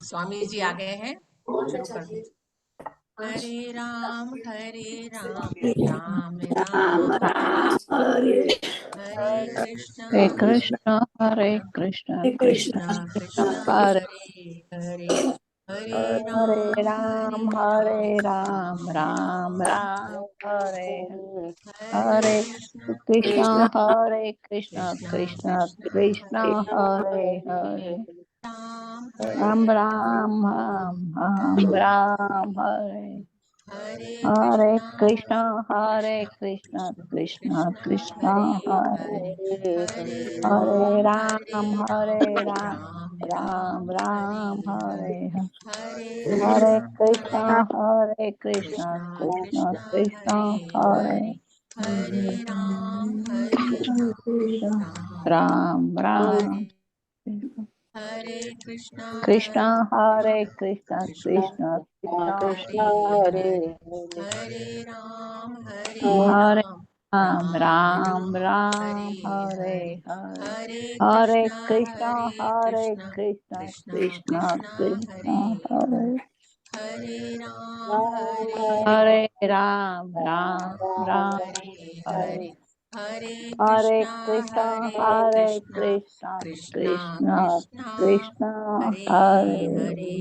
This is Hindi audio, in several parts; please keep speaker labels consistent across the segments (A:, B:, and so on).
A: स्वामी जी आ गए हैं, शुरू कर दीजिए। हरे राम राम
B: राम
A: राम
B: हरे
A: हरे कृष्णा
C: हरे कृष्ण हरे कृष्ण
A: कृष्णा
C: कृष्ण कृष्ण
A: कृष्णा
C: हरे
A: हरे हरे हरे
C: हरे
A: राम
C: राम राम राम हरे
A: हरे
C: हरे
A: कृष्णा
C: कृष्ण हरे कृष्ण
A: कृष्णा
C: कृष्ण
A: कृष्णा
C: कृष्ण
A: हरे
C: हरे हरे
A: राम
C: राम
A: हरे
C: राम राम राम हरे
A: हरे
C: हरे
A: कृष्णा
C: कृष्ण कृष्ण कृष्ण
A: कृष्णा
C: कृष्ण
A: हरे
C: हरे
A: हरे हरे
C: हरे
A: राम
C: राम
A: हरे
C: राम हरे
A: हरे
C: हरे
A: कृष्णा
C: कृष्ण
A: कृष्णा
C: कृष्ण
A: कृष्णा
C: कृष्ण
A: हरे
C: हरे
A: हरे हरे
C: राम
A: हरे
C: राम
A: हरे कृष्णा
C: कृष्ण हरे कृष्ण
A: कृष्णा
C: कृष्ण कृष्ण
A: हरे
B: हरे
A: हरे हरे
C: हरे राम
A: राम
C: राम
A: हरे
C: राम हरे
A: हरे
C: हरे
A: हरे
C: हरे
A: कृष्णा
C: कृष्ण
A: कृष्णा
C: कृष्ण
A: कृष्णा
C: कृष्ण
A: हरे
C: हरे
A: हरे राम
C: हरे राम राम राम
A: हरे
C: हरे
A: हरे हरे
C: हरे
A: कृष्णा
C: कृष्ण
A: कृष्णा
C: कृष्ण
A: कृष्णा
C: कृष्ण
A: हरे
C: हरे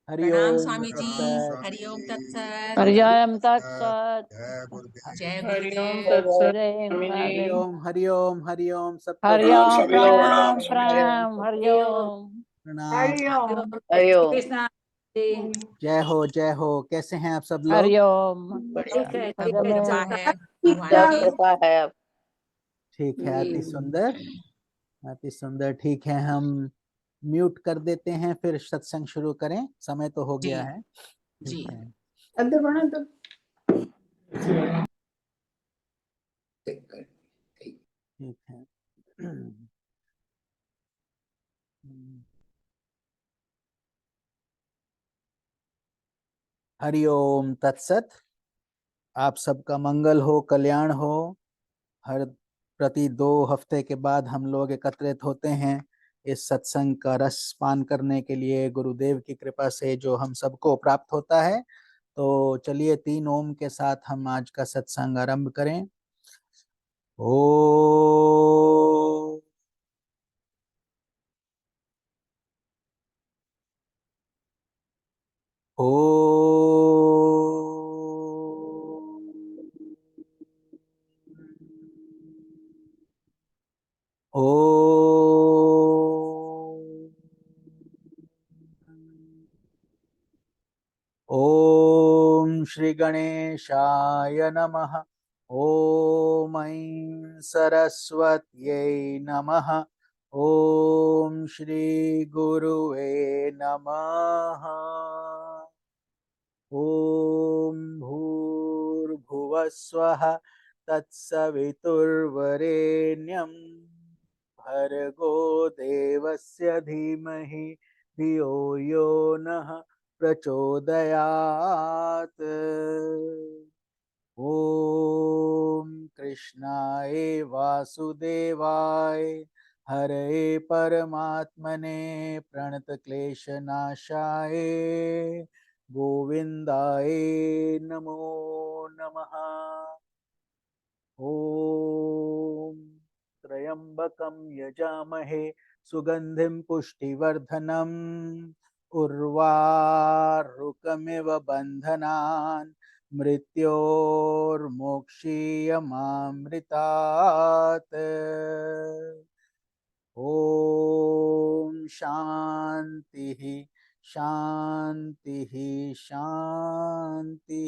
A: हरे
D: हरि
A: प्रणाम
D: ओम
A: स्वामी जी।
D: तत्सत।
A: हरि ओम तत्सत।
C: हरिजयम तत्सत
A: जय
E: हरिओम
A: गुरुदेव।
E: तत्सत
C: हरे
E: स्वामी
D: हरि
E: जी।
D: ओम हरि ओम हरि ओम, सबको
E: प्रणाम
D: प्रणाम।
C: हरिओम
E: सभी लोग, प्रणाम
C: प्रणाम
E: स्वामी जी।
C: प्रणाम हरिओम
D: प्रणाम।
B: हरिओम जय
F: हरिओम।
B: कृष्णा जी।
D: जय हो जय हो। कैसे हैं आप सब लोग?
C: हरिओम
E: बढ़िया।
B: ठीक है
A: सब
B: ठीक है
A: कृपा
C: में
A: है
B: ठीक
A: भगवान
F: सब
A: की।
B: ठाक।
F: कृपा है अब।
D: ठीक है, अति सुंदर अति सुंदर। ठीक है, हम म्यूट कर देते हैं, फिर सत्संग शुरू करें, समय तो हो
A: जी
D: गया है।
A: जी।
D: ठीक है।
B: अंदर बना तो
D: ठीक है। हरि ओम तत्सत। आप सबका मंगल हो, कल्याण हो। हर प्रति 2 हफ्ते के बाद हम लोग एकत्रित होते हैं इस सत्संग का रस पान करने के लिए, गुरुदेव की कृपा से जो हम सबको प्राप्त होता है। तो चलिए 3 ओम के साथ हम आज का सत्संग आरंभ करें। ओ ओ ओ ओम श्री गणेशाय नमः। ओम ऐं सरस्वत्यै नमः। ओम श्री गुरुवे नमः। ओम भूर्भुवस्वः तत्सवितुर्वरेण्यं भर्गो देवस्य धीमहि धियो यो नः प्रचोदयात्। ओम कृष्णाय वासुदेवाय हरे परमात्मने प्रणतक्लेशनाशाय गोविंदाय नमो नमः। ओम त्र्यंबकं यजामहे सुगंधिं पुष्टिवर्धनम् उर्वारुकमिव बन्धनान् मृत्योर्मुक्षीयमामृतात्। ओम शांति शांति शांति।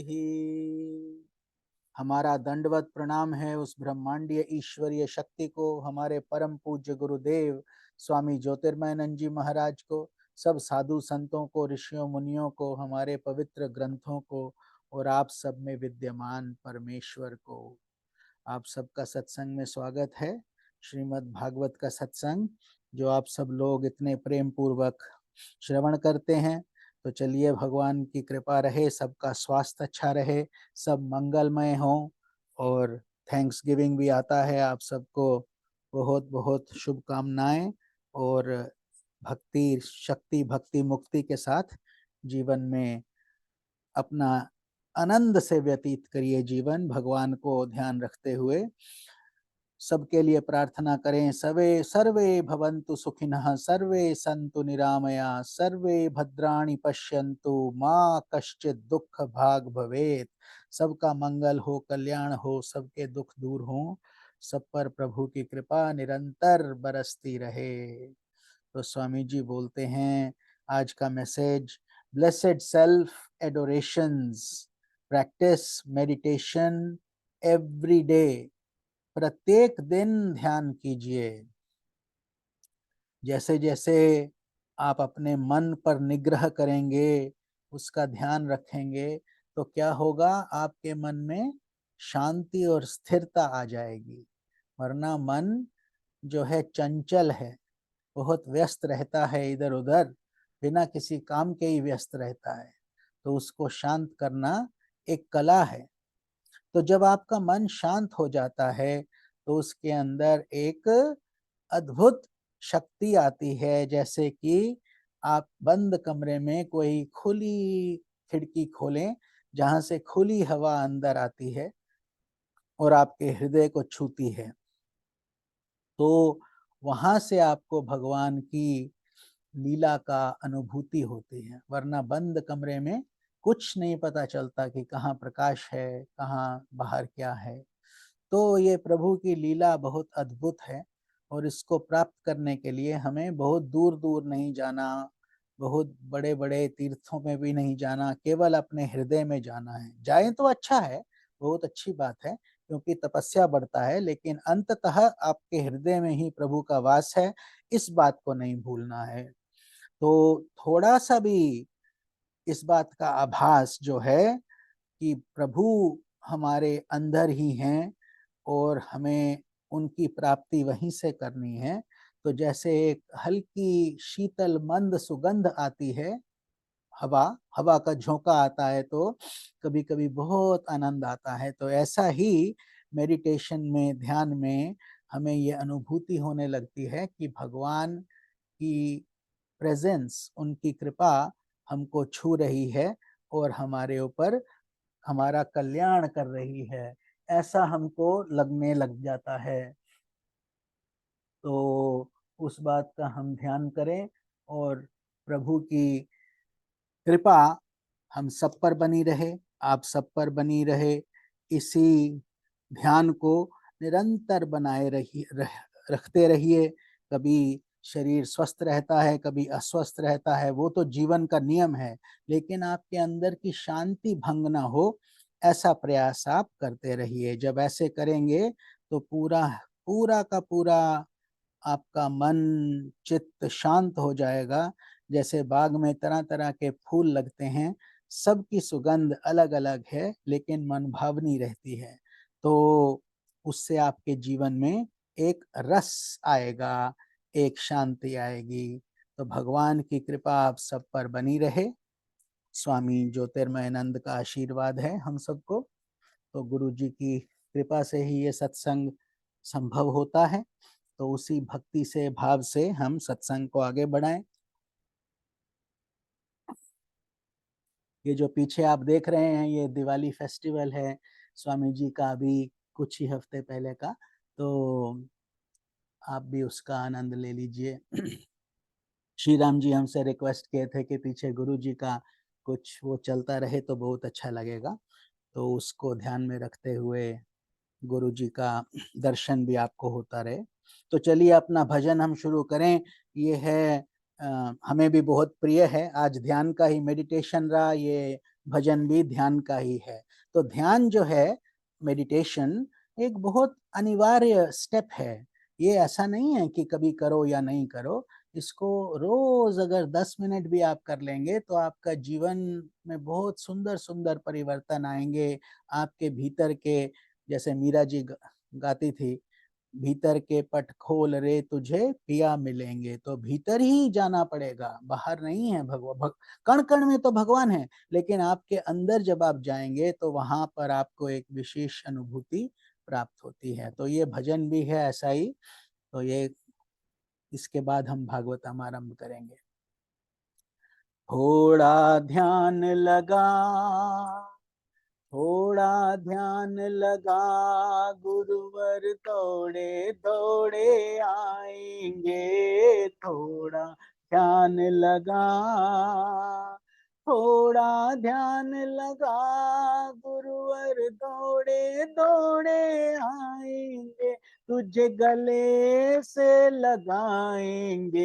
D: हमारा दंडवत प्रणाम है उस ब्रह्मांडीय ईश्वरीय शक्ति को, हमारे परम पूज्य गुरुदेव स्वामी ज्योतिर्मयानंद जी महाराज को, सब साधु संतों को, ऋषियों मुनियों को, हमारे पवित्र ग्रंथों को, और आप सब में विद्यमान परमेश्वर को। आप सबका सत्संग में स्वागत है। श्रीमद् भागवत का सत्संग जो आप सब लोग इतने प्रेम पूर्वक श्रवण करते हैं। तो चलिए, भगवान की कृपा रहे, सबका स्वास्थ्य अच्छा रहे, सब मंगलमय हो। और थैंक्स गिविंग भी आता है, आप सबको बहुत बहुत शुभकामनाएं। और भक्ति शक्ति भक्ति मुक्ति के साथ जीवन में अपना आनंद से व्यतीत करिए जीवन, भगवान को ध्यान रखते हुए। सबके लिए प्रार्थना करें, सर्वे भवन्तु सुखिनः, सर्वे सन्तु निरामया, सर्वे भद्राणि पश्यन्तु, माँ कश्चित् दुख भाग भवेत्। सबका मंगल हो, कल्याण हो, सबके दुख दूर हो, सब पर प्रभु की कृपा निरंतर बरसती रहे। तो स्वामी जी बोलते हैं आज का message, blessed self adorations, practice meditation every day. प्रत्येक दिन ध्यान कीजिए। जैसे जैसे आप अपने मन पर निग्रह करेंगे, उसका ध्यान रखेंगे, तो क्या होगा, आपके मन में शांति और स्थिरता आ जाएगी। वरना मन जो है चंचल है, बहुत व्यस्त रहता है, इधर उधर बिना किसी काम के ही व्यस्त रहता है। तो उसको शांत करना एक कला है। तो जब आपका मन शांत हो जाता है तो उसके अंदर एक अद्भुत शक्ति आती है। जैसे कि आप बंद कमरे में कोई खुली खिड़की खोलें, जहां से खुली हवा अंदर आती है और आपके हृदय को छूती है, तो वहां से आपको भगवान की लीला का अनुभूति होती है। वरना बंद कमरे में कुछ नहीं पता चलता कि कहाँ प्रकाश है, कहाँ बाहर क्या है। तो ये प्रभु की लीला बहुत अद्भुत है और इसको प्राप्त करने के लिए हमें बहुत दूर दूर नहीं जाना, बहुत बड़े बड़े तीर्थों में भी नहीं जाना, केवल अपने हृदय में जाना है। जाए तो अच्छा है, बहुत अच्छी बात है, क्योंकि तपस्या बढ़ता है, लेकिन अंततः आपके हृदय में ही प्रभु का वास है, इस बात को नहीं भूलना है। तो थोड़ा सा भी इस बात का आभास जो है कि प्रभु हमारे अंदर ही हैं और हमें उनकी प्राप्ति वहीं से करनी है, तो जैसे एक हल्की शीतल मंद सुगंध आती है, हवा का झोंका आता है, तो कभी कभी बहुत आनंद आता है। तो ऐसा ही मेडिटेशन में, ध्यान में हमें ये अनुभूति होने लगती है कि भगवान की प्रेजेंस, उनकी कृपा हमको छू रही है और हमारे ऊपर हमारा कल्याण कर रही है, ऐसा हमको लगने लग जाता है। तो उस बात का हम ध्यान करें और प्रभु की कृपा हम सब पर बनी रहे, आप सब पर बनी रहे। इसी ध्यान को निरंतर बनाए रखते रहिए। कभी शरीर स्वस्थ रहता है, कभी अस्वस्थ रहता है, वो तो जीवन का नियम है, लेकिन आपके अंदर की शांति भंग ना हो, ऐसा प्रयास आप करते रहिए। जब ऐसे करेंगे तो पूरा पूरा का पूरा आपका मन चित्त शांत हो जाएगा। जैसे बाग में तरह तरह के फूल लगते हैं, सबकी सुगंध अलग अलग है, लेकिन मन भावनी रहती है। तो उससे आपके जीवन में एक रस आएगा, एक शांति आएगी। तो भगवान की कृपा आप सब पर बनी रहे। स्वामी ज्योतिर्मयानंद का आशीर्वाद है हम सबको। तो गुरु जी की कृपा से ही ये सत्संग संभव होता है। तो उसी भक्ति से, भाव से हम सत्संग को आगे बढ़ाएं। ये जो पीछे आप देख रहे हैं, ये दिवाली फेस्टिवल है स्वामी जी का, अभी कुछ ही हफ्ते पहले का, तो आप भी उसका आनंद ले लीजिए। श्री राम जी हमसे रिक्वेस्ट किए थे कि पीछे गुरु जी का कुछ वो चलता रहे तो बहुत अच्छा लगेगा, तो उसको ध्यान में रखते हुए गुरु जी का दर्शन भी आपको होता रहे। तो चलिए अपना भजन हम शुरू करें। ये है हमें भी बहुत प्रिय है, आज ध्यान का ही मेडिटेशन रहा, ये भजन भी ध्यान का ही है। तो ध्यान जो है, मेडिटेशन एक बहुत अनिवार्य स्टेप है। ये ऐसा नहीं है कि कभी करो या नहीं करो, इसको रोज अगर 10 मिनट भी आप कर लेंगे तो आपका जीवन में बहुत सुंदर सुंदर परिवर्तन आएंगे। आपके भीतर के, जैसे मीरा जी गाती थी, भीतर के पट खोल रे तुझे पिया मिलेंगे। तो भीतर ही जाना पड़ेगा, बाहर नहीं है। कण कण में तो भगवान है, लेकिन आपके अंदर जब आप जाएंगे तो वहां पर आपको एक विशेष अनुभूति प्राप्त होती है। तो ये भजन भी है ऐसा ही। तो इसके बाद हम भागवतम आरंभ करेंगे। थोड़ा ध्यान लगा, थोड़ा ध्यान लगा, गुरुवर दौड़े दौड़े आएंगे। थोड़ा ध्यान लगा, थोड़ा ध्यान लगा, गुरुवर दौड़े दौड़े आएंगे। तुझे गले से लगाएंगे,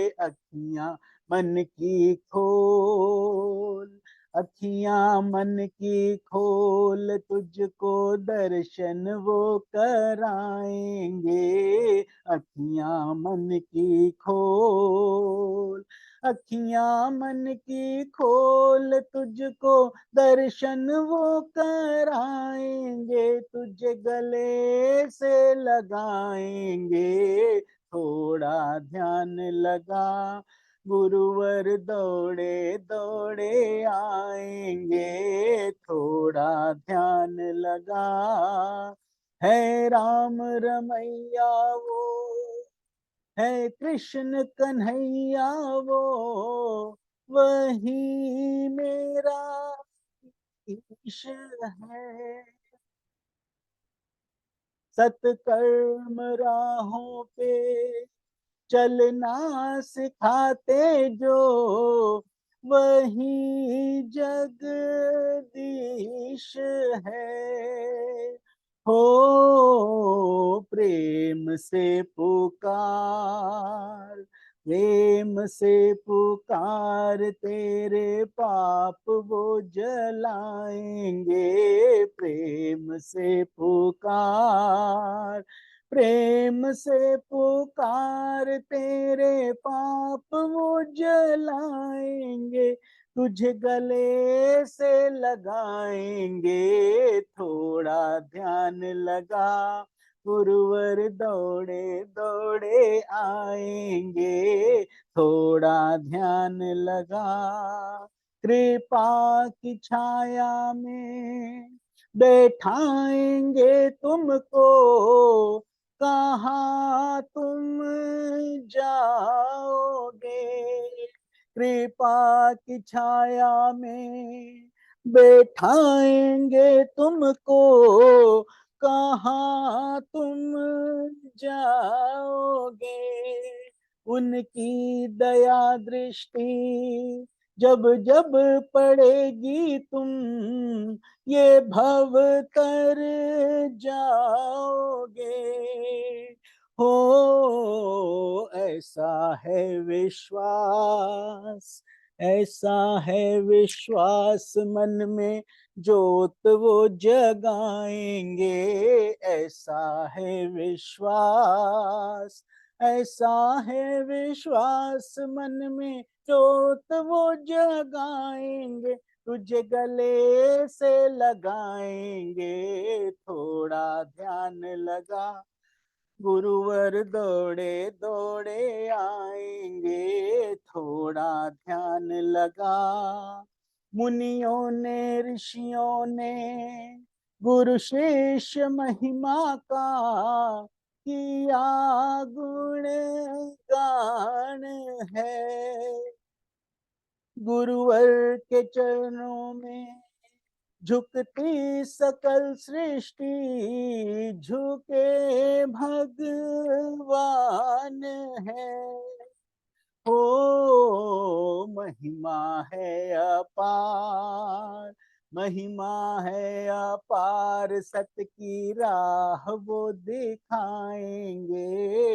D: अखियां मन की खोल, अखियां मन की खोल, तुझको दर्शन वो कराएंगे। अखियां मन की खोल, अखियां मन की खोल, तुझको दर्शन वो कराएंगे। तुझे गले से लगाएंगे, थोड़ा ध्यान लगा, गुरुवर दौड़े दौड़े आएंगे। थोड़ा ध्यान लगा, है राम रमैया वो, है कृष्ण कन्हैया वो, वही मेरा ईश है। सत्कर्म राहों पे चलना सिखाते जो, वही जगदीश है। हो प्रेम से पुकार, प्रेम से पुकार, तेरे पाप वो जलाएंगे। प्रेम से पुकार, प्रेम से पुकार, तेरे पाप वो जलाएंगे। तुझे गले से लगाएंगे, थोड़ा ध्यान लगा, गुरुवर दौड़े दौड़े आएंगे। थोड़ा ध्यान लगा, कृपा की छाया में बैठाएंगे तुमको, कहाँ तुम जाओगे। कृपा की छाया में बैठाएंगे तुमको, कहाँ तुम जाओगे। उनकी दया दृष्टि जब जब पड़ेगी, तुम ये भव तर जाओगे। हो ऐसा है विश्वास, ऐसा है विश्वास, मन में ज्योत वो जगाएंगे। ऐसा है विश्वास, ऐसा है विश्वास, मन में ज्योत वो जगाएंगे। तुझे गले से लगाएंगे, थोड़ा ध्यान लगा, गुरुवर दौड़े दौड़े आएंगे। थोड़ा ध्यान लगा, मुनियों ने ऋषियों ने गुरु शिष्य महिमा का किया गुण गान है। गुरुवर के चरणों में झुकती सकल सृष्टि, झुके भगवान है। हो महिमा है अपार, महिमा है अपार, सत्य की राह वो दिखाएंगे।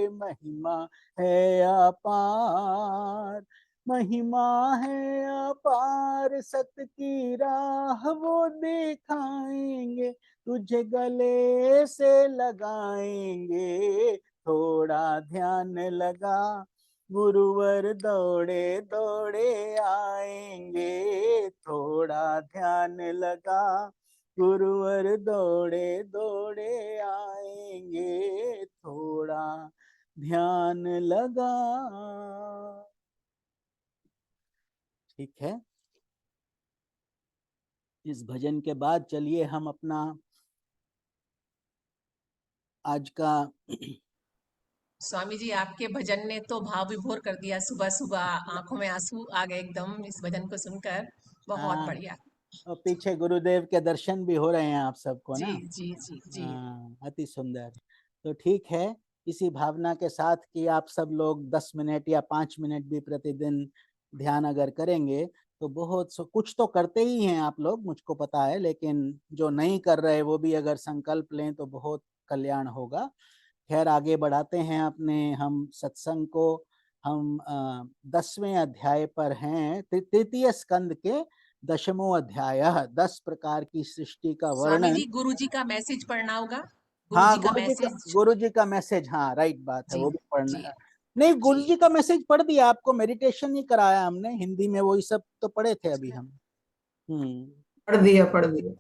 D: महिमा है अपार, महिमा है अपार, सत्य की राह वो दिखाएंगे। तुझे गले से लगाएंगे, थोड़ा ध्यान लगा, गुरुवर दौड़े दौड़े आएंगे। थोड़ा ध्यान लगा, गुरुवर दौड़े दौड़े आएंगे। थोड़ा ध्यान लगा। ठीक है, इस भजन के बाद चलिए हम अपना आज का
A: स्वामी जी, आपके भजन ने तो भाव विभोर कर दिया। सुबह सुबह आंखों में आंसू आ गए एकदम इस भजन को सुनकर। बहुत
D: हाँ,
A: बढ़िया।
D: और पीछे गुरुदेव के दर्शन भी हो रहे हैं आप सबको
A: जी
D: ना।
A: जी जी जी।
D: हाँ, अति सुंदर। तो ठीक है, इसी भावना के साथ कि आप सब लोग 10 मिनट या 5 मिनट भी प्रतिदिन ध्यान अगर करेंगे तो कुछ तो करते ही हैं आप लोग, मुझको पता है, लेकिन जो नहीं कर रहे वो भी अगर संकल्प लें तो बहुत कल्याण होगा। खैर, आगे बढ़ाते हैं अपने हम सत्संग को। हम 10वें अध्याय पर हैं, तृतीय स्कंद के 10वां अध्याय। 10 प्रकार की सृष्टि का
A: स्वामी
D: वर्णन।
A: जी, गुरु जी का मैसेज पढ़ना होगा। गुरु
D: हाँ,
A: जी का मैसेज।
D: गुरु जी का मैसेज, हाँ राइट बात है,
A: जी
D: वो भी पढ़ना
A: जी
D: है। नहीं,
A: जी।
D: गुरु जी का मैसेज पढ़ दिया, आपको मेडिटेशन ही कराया हमने हिंदी में, वही सब तो पढ़े थे अभी हम।
B: पढ़ दिया पढ़ दिया।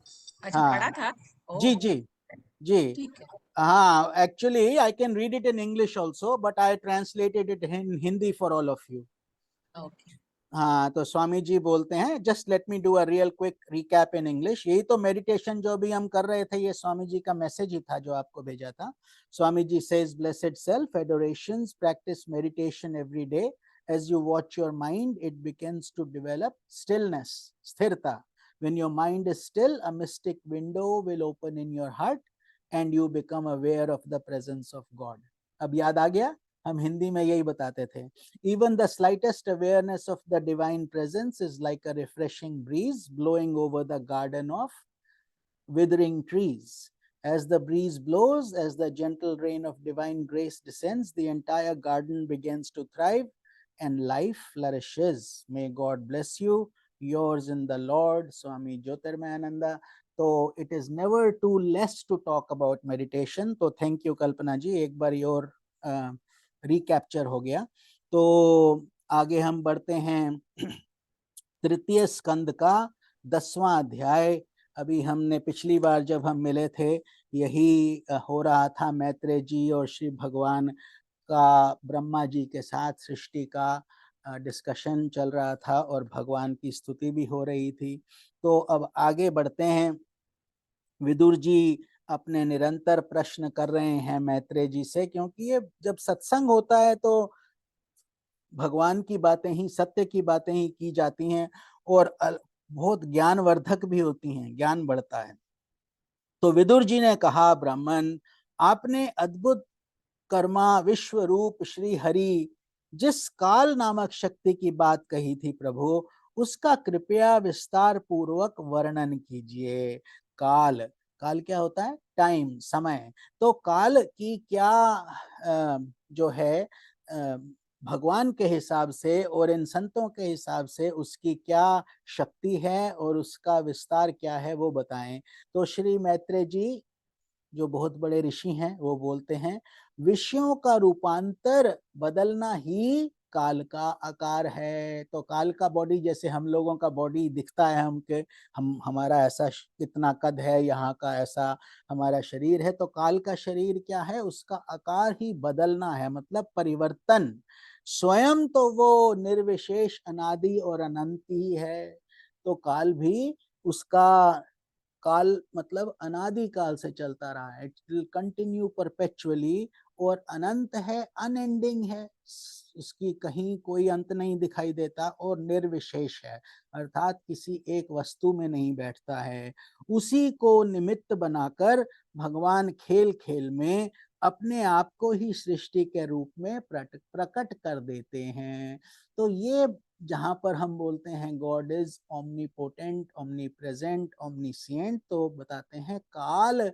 A: अच्छा, पढ़ा
D: हाँ
A: था।
D: जी
A: ओह,
D: जी जी।
A: ठीक है।
D: हाँ, actually I can read it in English also, but I translated it in Hindi for all of you.
A: Okay.
D: हाँ, तो स्वामी जी बोलते हैं, just let me do a real quick recap in English. यही तो मेडिटेशन जो भी हम कर रहे थे, ये स्वामी जी का मैसेज ही था जो आपको भेजा था। Swami ji says, blessed self, adorations, practice meditation every day. As you watch your mind, it begins to develop stillness, sthirta. When your mind is still, a mystic window will open in your heart and you become aware of the presence of God. अब याद आ गया, हम हिंदी में यही बताते थे। Even the slightest awareness of the divine presence is like a refreshing breeze blowing over the garden of withering trees. As the breeze blows, as the gentle rain of divine grace descends, the entire garden begins to thrive and life flourishes. May God bless you. Yours in the Lord, Swami Jyotirmayananda. So it is never too less to talk about meditation. So thank you, Kalpana ji. एक बार और रिकैप्चर हो गया। तो आगे हम बढ़ते हैं तृतीय स्कंद का 10वां अध्याय। अभी हमने पिछली बार जब हम मिले थे, यही हो रहा था, मैत्रेय जी और श्री भगवान का ब्रह्मा जी के साथ सृष्टि का डिस्कशन चल रहा था और भगवान की स्तुति भी हो रही थी। तो अब आगे बढ़ते हैं। विदुर जी अपने निरंतर प्रश्न कर रहे हैं मैत्रेय जी से, क्योंकि ये जब सत्संग होता है तो भगवान की बातें ही, सत्य की बातें ही की जाती हैं और बहुत ज्ञानवर्धक भी होती हैं, ज्ञान बढ़ता है। तो विदुर जी ने कहा, ब्राह्मण, आपने अद्भुत कर्मा विश्व रूप श्री हरि जिस काल नामक शक्ति की बात कही थी प्रभु, उसका कृपया विस्तार पूर्वक वर्णन कीजिए। काल, काल क्या होता है? टाइम, समय। तो काल की क्या जो है भगवान के हिसाब से और इन संतों के हिसाब से उसकी क्या शक्ति है और उसका विस्तार क्या है, वो बताएं। तो श्री मैत्रेय जी जो बहुत बड़े ऋषि हैं, वो बोलते हैं, विषयों का रूपांतर बदलना ही काल का आकार है। तो काल का बॉडी, जैसे हम लोगों का बॉडी दिखता है, हम हमारा ऐसा कितना कद है, यहाँ का ऐसा हमारा शरीर है, तो काल का शरीर क्या है? उसका आकार ही बदलना है, मतलब परिवर्तन। स्वयं तो वो निर्विशेष, अनादि और अनंत ही है। तो काल भी उसका, काल मतलब अनादि काल से चलता रहा है, इट विल कंटिन्यू परपेचुअली, और अनंत है, अनएंडिंग है, उसकी कहीं कोई अंत नहीं दिखाई देता, और निर्विशेष है, अर्थात किसी एक वस्तु में नहीं बैठता है। उसी को निमित्त बनाकर भगवान खेल खेल में अपने आप को ही सृष्टि के रूप में प्रकट कर देते हैं। तो ये जहां पर हम बोलते हैं God is omnipotent, omnipresent, omniscient, तो बताते हैं काल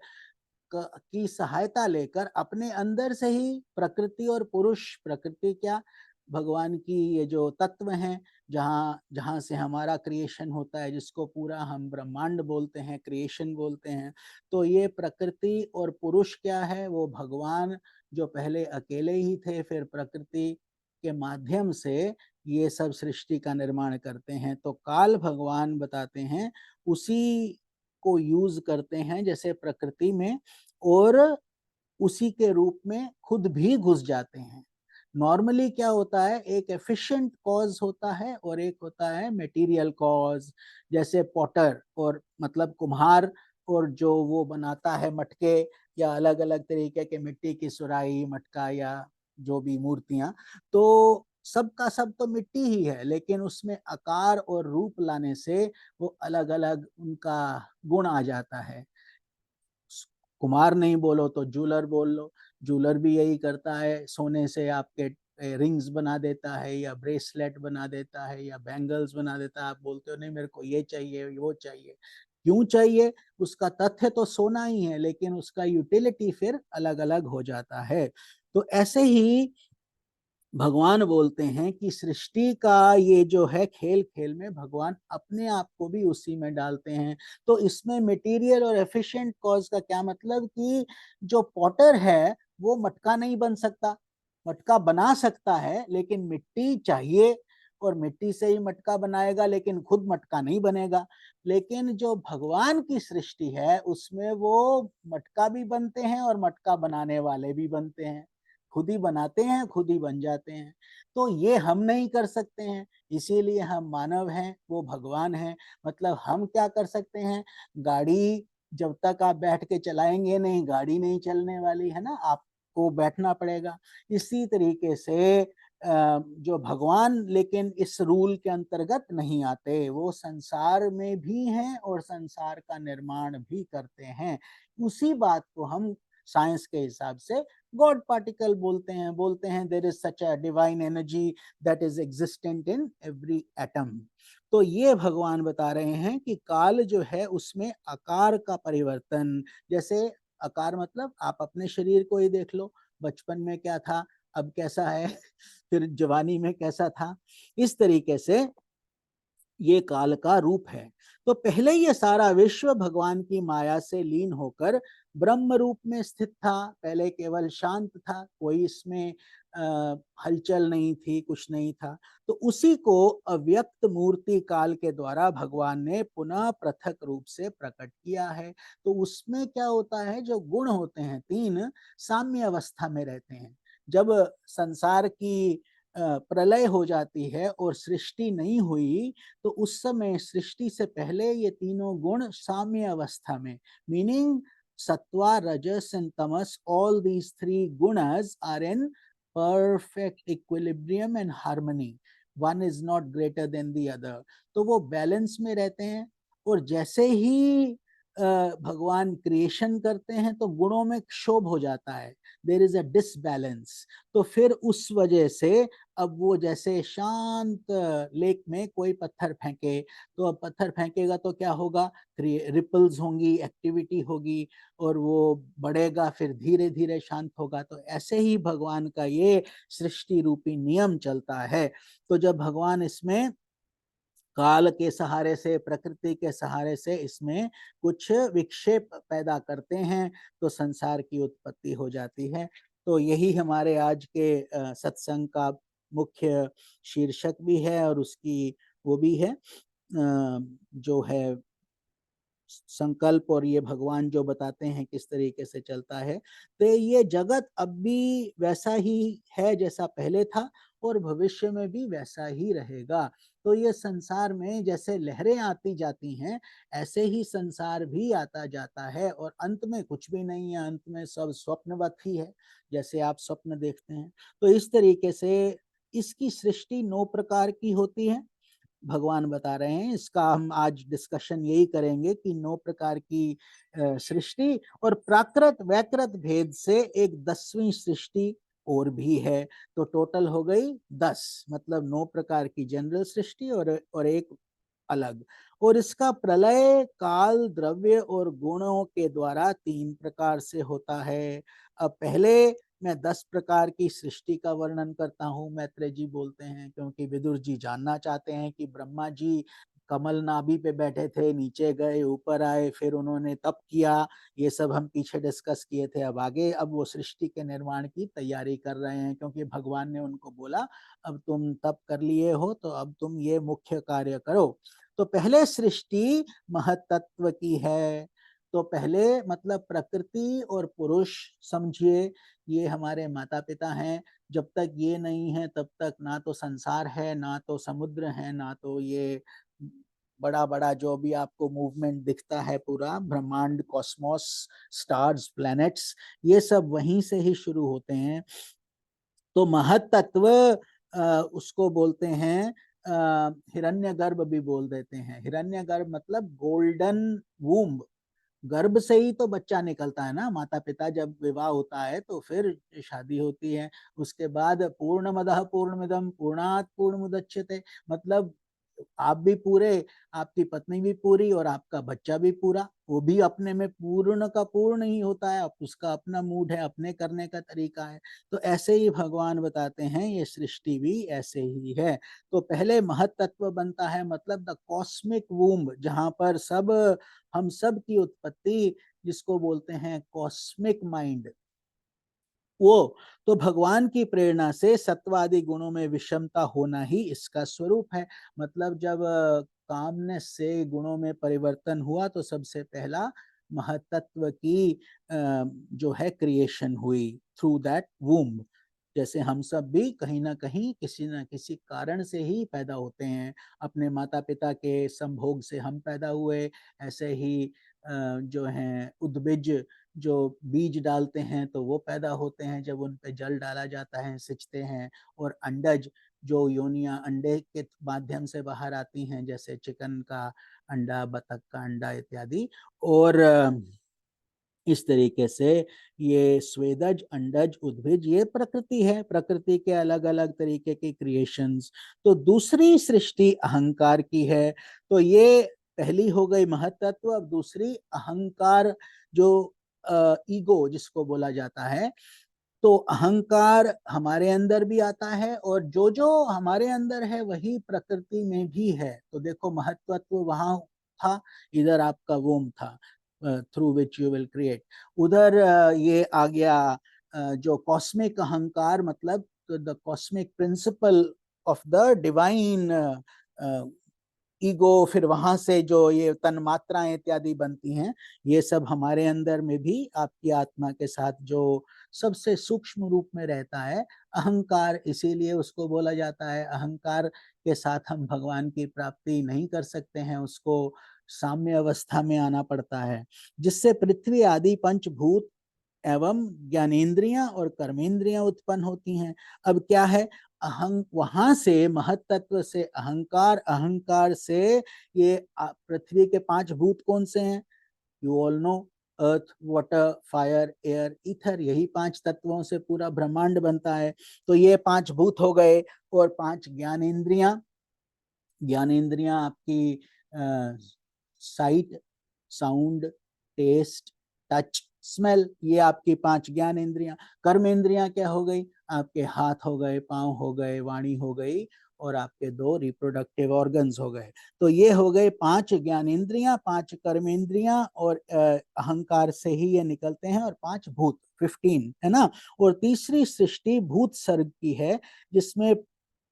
D: की सहायता लेकर अपने अंदर से ही प्रकृति और पुरुष, प्रकृति क्या, भगवान की ये जो तत्व हैं, जहाँ जहाँ से हमारा क्रिएशन होता है, जिसको पूरा हम ब्रह्मांड बोलते हैं, क्रिएशन बोलते हैं। तो ये प्रकृति और पुरुष क्या है? वो भगवान जो पहले अकेले ही थे, फिर प्रकृति के माध्यम से ये सब सृष्टि का निर्माण करते हैं। तो काल भगवान बताते हैं उसी को यूज करते हैं जैसे प्रकृति में, और उसी के रूप में खुद भी घुस जाते हैं। नॉर्मली क्या होता है, एक एफिशिएंट कॉज होता है और एक होता है मटेरियल कॉज। जैसे पॉटर, और मतलब कुम्हार, और जो वो बनाता है मटके या अलग अलग तरीके के मिट्टी की सुराही, मटका या जो भी मूर्तियां, तो सबका सब तो मिट्टी ही है, लेकिन उसमें आकार और रूप लाने से वो अलग अलग उनका गुण आ जाता है। कुमार नहीं बोलो तो जूलर बोल लो, जूलर भी यही करता है, सोने से आपके रिंग्स बना देता है या ब्रेसलेट बना देता है या बैंगल्स बना देता है। आप बोलते हो नहीं मेरे को ये चाहिए वो चाहिए, क्यों चाहिए? उसका तथ्य तो सोना ही है, लेकिन उसका यूटिलिटी फिर अलग अलग हो जाता है। तो ऐसे ही भगवान बोलते हैं कि सृष्टि का ये जो है खेल खेल में भगवान अपने आप को भी उसी में डालते हैं। तो इसमें मटेरियल और एफिशिएंट कॉज का क्या मतलब कि जो पॉटर है वो मटका नहीं बन सकता, मटका बना सकता है लेकिन मिट्टी चाहिए, और मिट्टी से ही मटका बनाएगा लेकिन खुद मटका नहीं बनेगा। लेकिन जो भगवान की सृष्टि है उसमें वो मटका भी बनते हैं और मटका बनाने वाले भी बनते हैं, खुद ही बनाते हैं खुद ही बन जाते हैं। तो ये हम नहीं कर सकते हैं, इसीलिए हम मानव हैं, वो भगवान हैं। मतलब हम क्या कर सकते हैं, गाड़ी जब तक आप बैठ के चलाएंगे नहीं, गाड़ी नहीं चलने वाली है ना, आपको बैठना पड़ेगा। इसी तरीके से जो भगवान लेकिन इस रूल के अंतर्गत नहीं आते, वो संसार में भी हैं और संसार का निर्माण भी करते हैं। उसी बात को हम साइंस के हिसाब से गॉड पार्टिकल बोलते हैं there is such a divine energy that is existent in every atom. तो ये भगवान बता रहे हैं कि काल जो है उसमें आकार का परिवर्तन, जैसे आकार मतलब आप अपने शरीर को ही देख लो, बचपन में क्या था, अब कैसा है, फिर जवानी में कैसा था, इस तरीके से ये काल का रूप है। तो पहले ये सारा विश्व भगवान की माया से लीन होकर ब्रह्म रूप में स्थित था। पहले केवल शांत था, कोई इसमें हलचल नहीं थी, कुछ नहीं था। तो उसी को अव्यक्त मूर्ति काल के द्वारा भगवान ने पुनः पृथक रूप से प्रकट किया है। तो उसमें क्या होता है, जो गुण होते हैं तीन, साम्य अवस्था में रहते हैं। जब संसार की प्रलय हो जाती है और सृष्टि नहीं हुई, तो उस समय सृष्टि से पहले ये तीनों गुण साम्य अवस्था में, meaning Satva rajas and tamas, all these three gunas are in perfect equilibrium and harmony, one is not greater than the other। तो वो बैलेंस में रहते हैं। और जैसे ही भगवान क्रिएशन करते हैं तो गुणों में क्षोभ हो जाता है, देयर इज अ डिसबैलेंस। तो फिर उस वजह से अब वो जैसे शांत लेक में कोई पत्थर फेंके, तो अब पत्थर फेंकेगा तो क्या होगा, रिपल्स होंगी, एक्टिविटी होगी और वो बढ़ेगा, फिर धीरे धीरे शांत होगा। तो ऐसे ही भगवान का ये सृष्टि रूपी नियम चलता है। तो जब भगवान इसमें काल के सहारे से, प्रकृति के सहारे से इसमें कुछ विक्षेप पैदा करते हैं तो संसार की उत्पत्ति हो जाती है। तो यही हमारे आज के सत्संग का मुख्य शीर्षक भी है और उसकी वो भी है जो है संकल्प, और ये भगवान जो बताते हैं किस तरीके से चलता है। तो ये जगत अब भी वैसा ही है जैसा पहले था और भविष्य में भी वैसा ही रहेगा। तो ये संसार में जैसे लहरें आती जाती हैं, ऐसे ही संसार भी आता जाता है और अंत में कुछ भी नहीं है, अंत में सब स्वप्नवत ही है, जैसे आप स्वप्न देखते हैं। तो इस तरीके से इसकी सृष्टि 9 प्रकार की होती है, भगवान बता रहे हैं। इसका हम आज डिस्कशन यही करेंगे कि 9 प्रकार की सृष्टि और प्राकृत वैकृत भेद से एक 10वीं सृष्टि और भी है। तो टोटल हो गई 10, मतलब 9 प्रकार की जनरल सृष्टि और एक अलग। और इसका प्रलय काल, द्रव्य और गुणों के द्वारा 3 प्रकार से होता है। अब पहले मैं 10 प्रकार की सृष्टि का वर्णन करता हूँ, मैत्रेय जी बोलते हैं, क्योंकि विदुर जी जानना चाहते हैं कि ब्रह्मा जी कमल नाभि पे बैठे थे, नीचे गए, ऊपर आए, फिर उन्होंने तप किया। ये सब हम पीछे डिस्कस किए थे। अब आगे अब वो सृष्टि के निर्माण की तैयारी कर रहे हैं, क्योंकि भगवान ने उनको बोला अब तुम तप कर लिए हो तो अब तुम ये मुख्य कार्य करो। तो पहले सृष्टि महत्त्व की है। तो पहले मतलब प्रकृति और पुरुष समझिए, ये हमारे माता पिता हैं। जब तक ये नहीं है तब तक ना तो संसार है, ना तो समुद्र है, ना तो ये बड़ा बड़ा जो भी आपको मूवमेंट दिखता है, पूरा ब्रह्मांड, कॉस्मोस, स्टार्स, प्लैनेट्स, ये सब वहीं से ही शुरू होते हैं। तो महत्त्व उसको बोलते हैं, हिरण्यगर्भ भी बोल देते हैं। हिरण्यगर्भ मतलब गोल्डन वूम्ब, गर्भ से ही तो बच्चा निकलता है ना, माता पिता जब विवाह होता है तो फिर शादी होती है, उसके बाद पूर्णमदः पूर्णमिदं पूर्णात् पूर्णमुदच्यते, मतलब आप भी पूरे, आपकी पत्नी भी पूरी और आपका बच्चा भी पूरा, वो भी अपने में पूर्ण का पूर्ण ही होता है, उसका अपना मूड है, अपने करने का तरीका है। तो ऐसे ही भगवान बताते हैं ये सृष्टि भी ऐसे ही है। तो पहले महत्त्व बनता है, मतलब द कॉस्मिक वूम्ब, जहां पर सब, हम सब की उत्पत्ति, जिसको बोलते हैं कॉस्मिक माइंड, वो तो भगवान की प्रेरणा से सत्वादि गुणों में विषमता होना ही इसका स्वरूप है। मतलब जब कामनेस से गुणों में परिवर्तन हुआ तो सबसे पहला महत्त्व की जो है क्रिएशन हुई थ्रू दैट वूम्ब। जैसे हम सब भी कहीं ना कहीं किसी न किसी कारण से ही पैदा होते हैं, अपने माता पिता के संभोग से हम पैदा हुए, ऐसे ही जो हैं उद्भिज जो बीज डालते हैं तो वो पैदा होते हैं, जब उन पे जल डाला जाता है सिंचते हैं, और अंडज जो योनियां अंडे के माध्यम से बाहर आती हैं, जैसे चिकन का अंडा, बतख का अंडा इत्यादि, और इस तरीके से ये स्वेदज, अंडज, उद्भिज, ये प्रकृति है, प्रकृति के अलग अलग तरीके के क्रिएशंस। तो दूसरी सृष्टि अहंकार की है। तो ये पहली हो गई महत्त्व, अब दूसरी अहंकार, जो ईगो जिसको बोला जाता है। तो अहंकार हमारे अंदर भी आता है, और जो जो हमारे अंदर है वही प्रकृति में भी है। तो देखो महत्त्व वहां था, इधर आपका वोम था, through which you will create, उधर ये आ गया जो कॉस्मिक अहंकार, मतलब the cosmic principle of the divine ego. फिर वहां से जो ये तन्मात्राएं इत्यादि बनती हैं, ये सब हमारे अंदर में भी आपकी आत्मा के साथ जो सबसे सूक्ष्म रूप में रहता है अहंकार, इसीलिए उसको बोला जाता है अहंकार के साथ हम भगवान की प्राप्ति नहीं कर सकते हैं, उसको साम्य अवस्था में आना पड़ता है, जिससे पृथ्वी आदि पंचभूत एवं ज्ञानेन्द्रियां और कर्मेंद्रियां उत्पन्न होती हैं। अब क्या है, वहां से महत्त्व से अहंकार, अहंकार से ये पृथ्वी के पांच भूत कौन से हैं, you all know, earth, water, fire, air, ether, यही पांच तत्वों से पूरा ब्रह्मांड बनता है। तो ये पांच भूत हो गए, और पांच ज्ञानेन्द्रियां, ज्ञानेन्द्रियां आपकी sight, sound, taste, touch, smell, ये आपकी पांच ज्ञानेन्द्रियां। कर्मेंद्रियां क्या हो गई, आपके हाथ हो गए, पांव हो गए, वाणी हो गई, और आपके दो रिप्रोडक्टिव ऑर्गन्स हो गए। तो ये हो गए पांच ज्ञानेन्द्रियां, पांच कर्मेंद्रियां, और अहंकार से ही ये निकलते हैं, और पांच भूत, 15 है ना। और तीसरी सृष्टि भूत सर्ग की है, जिसमें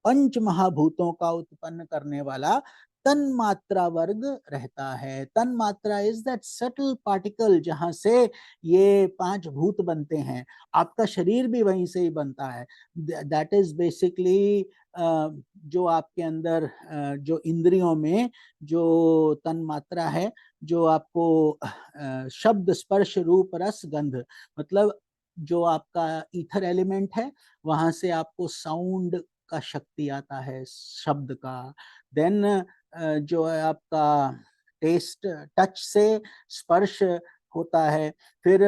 D: पंच महाभूतों का उत्पन्न करने वाला तन्मात्रा वर्ग रहता है। तन्मात्रा इज दैट सटल पार्टिकल जहां से ये पांच भूत बनते हैं, आपका शरीर भी वहीं से ही बनता है। दैट इज बेसिकली जो आपके अंदर जो इंद्रियों में जो तन्मात्रा है, जो आपको शब्द, स्पर्श, रूप, रस, गंध, मतलब जो आपका ईथर एलिमेंट है, वहां से आपको साउंड का शक्ति आता है, शब्द का। देन जो है आपका टेस्ट, टच से स्पर्श होता है, फिर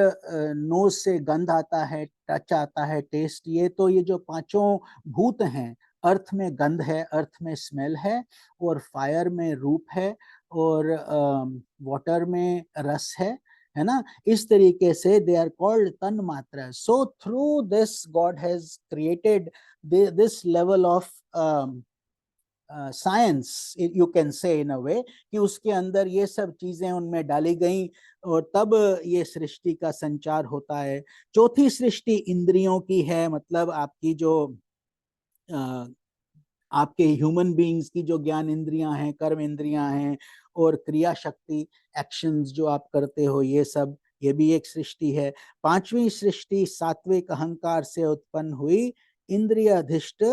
D: नोज से गंध आता है, टच आता है, टेस्ट। ये तो ये जो पांचों भूत हैं, अर्थ में गंध है, अर्थ में स्मेल है, और फायर में रूप है, और वाटर में रस है ना। इस तरीके से दे आर कॉल्ड तन मात्रा। So through this God has created this level of science, you can say इन अ वे, कि उसके अंदर ये सब चीजें उनमें डाली गई, और तब ये सृष्टि का संचार होता है। चौथी सृष्टि इंद्रियों की है, मतलब आपकी जो आपके ह्यूमन बीइंग्स की जो ज्ञान इंद्रियां हैं, कर्म इंद्रियां हैं, और क्रिया शक्ति, एक्शंस जो आप करते हो, ये सब, ये भी एक सृष्टि है। पांचवी सृष्टि सात्विक अहंकार से उत्पन्न हुई इंद्रिय अधिष्ठ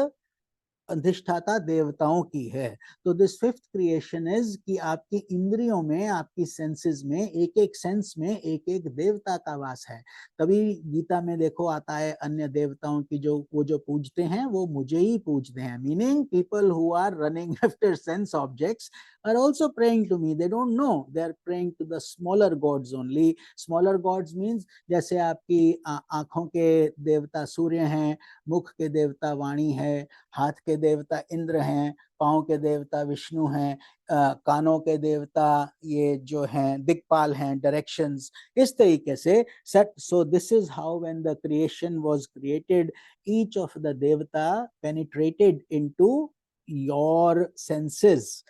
D: अधिष्ठाता देवताओं की है। तो दिस फिफ्थ क्रिएशन इज कि आपकी इंद्रियों में, आपकी सेंसेस में, एक एक सेंस में एक एक देवता का वास है। तभी गीता में देखो आता है अन्य देवताओं की वो जो पूजते हैं वो मुझे ही पूजते हैं। Meaning people who are running after sense objects are also praying to me. They don't know, they are praying to the smaller gods only. Smaller gods means जैसे आपकी आंखों के देवता सूर्य हैं, मुख के देवता वाणी है, हाथ के देवता इंद्र हैं, पांव के देवता विष्णु हैं, कानों के देवता ये जो हैं दिक्पाल हैं, डायरेक्शंस, इस तरीके से set. So this is how when the creation was created, each of the devata penetrated into your senses.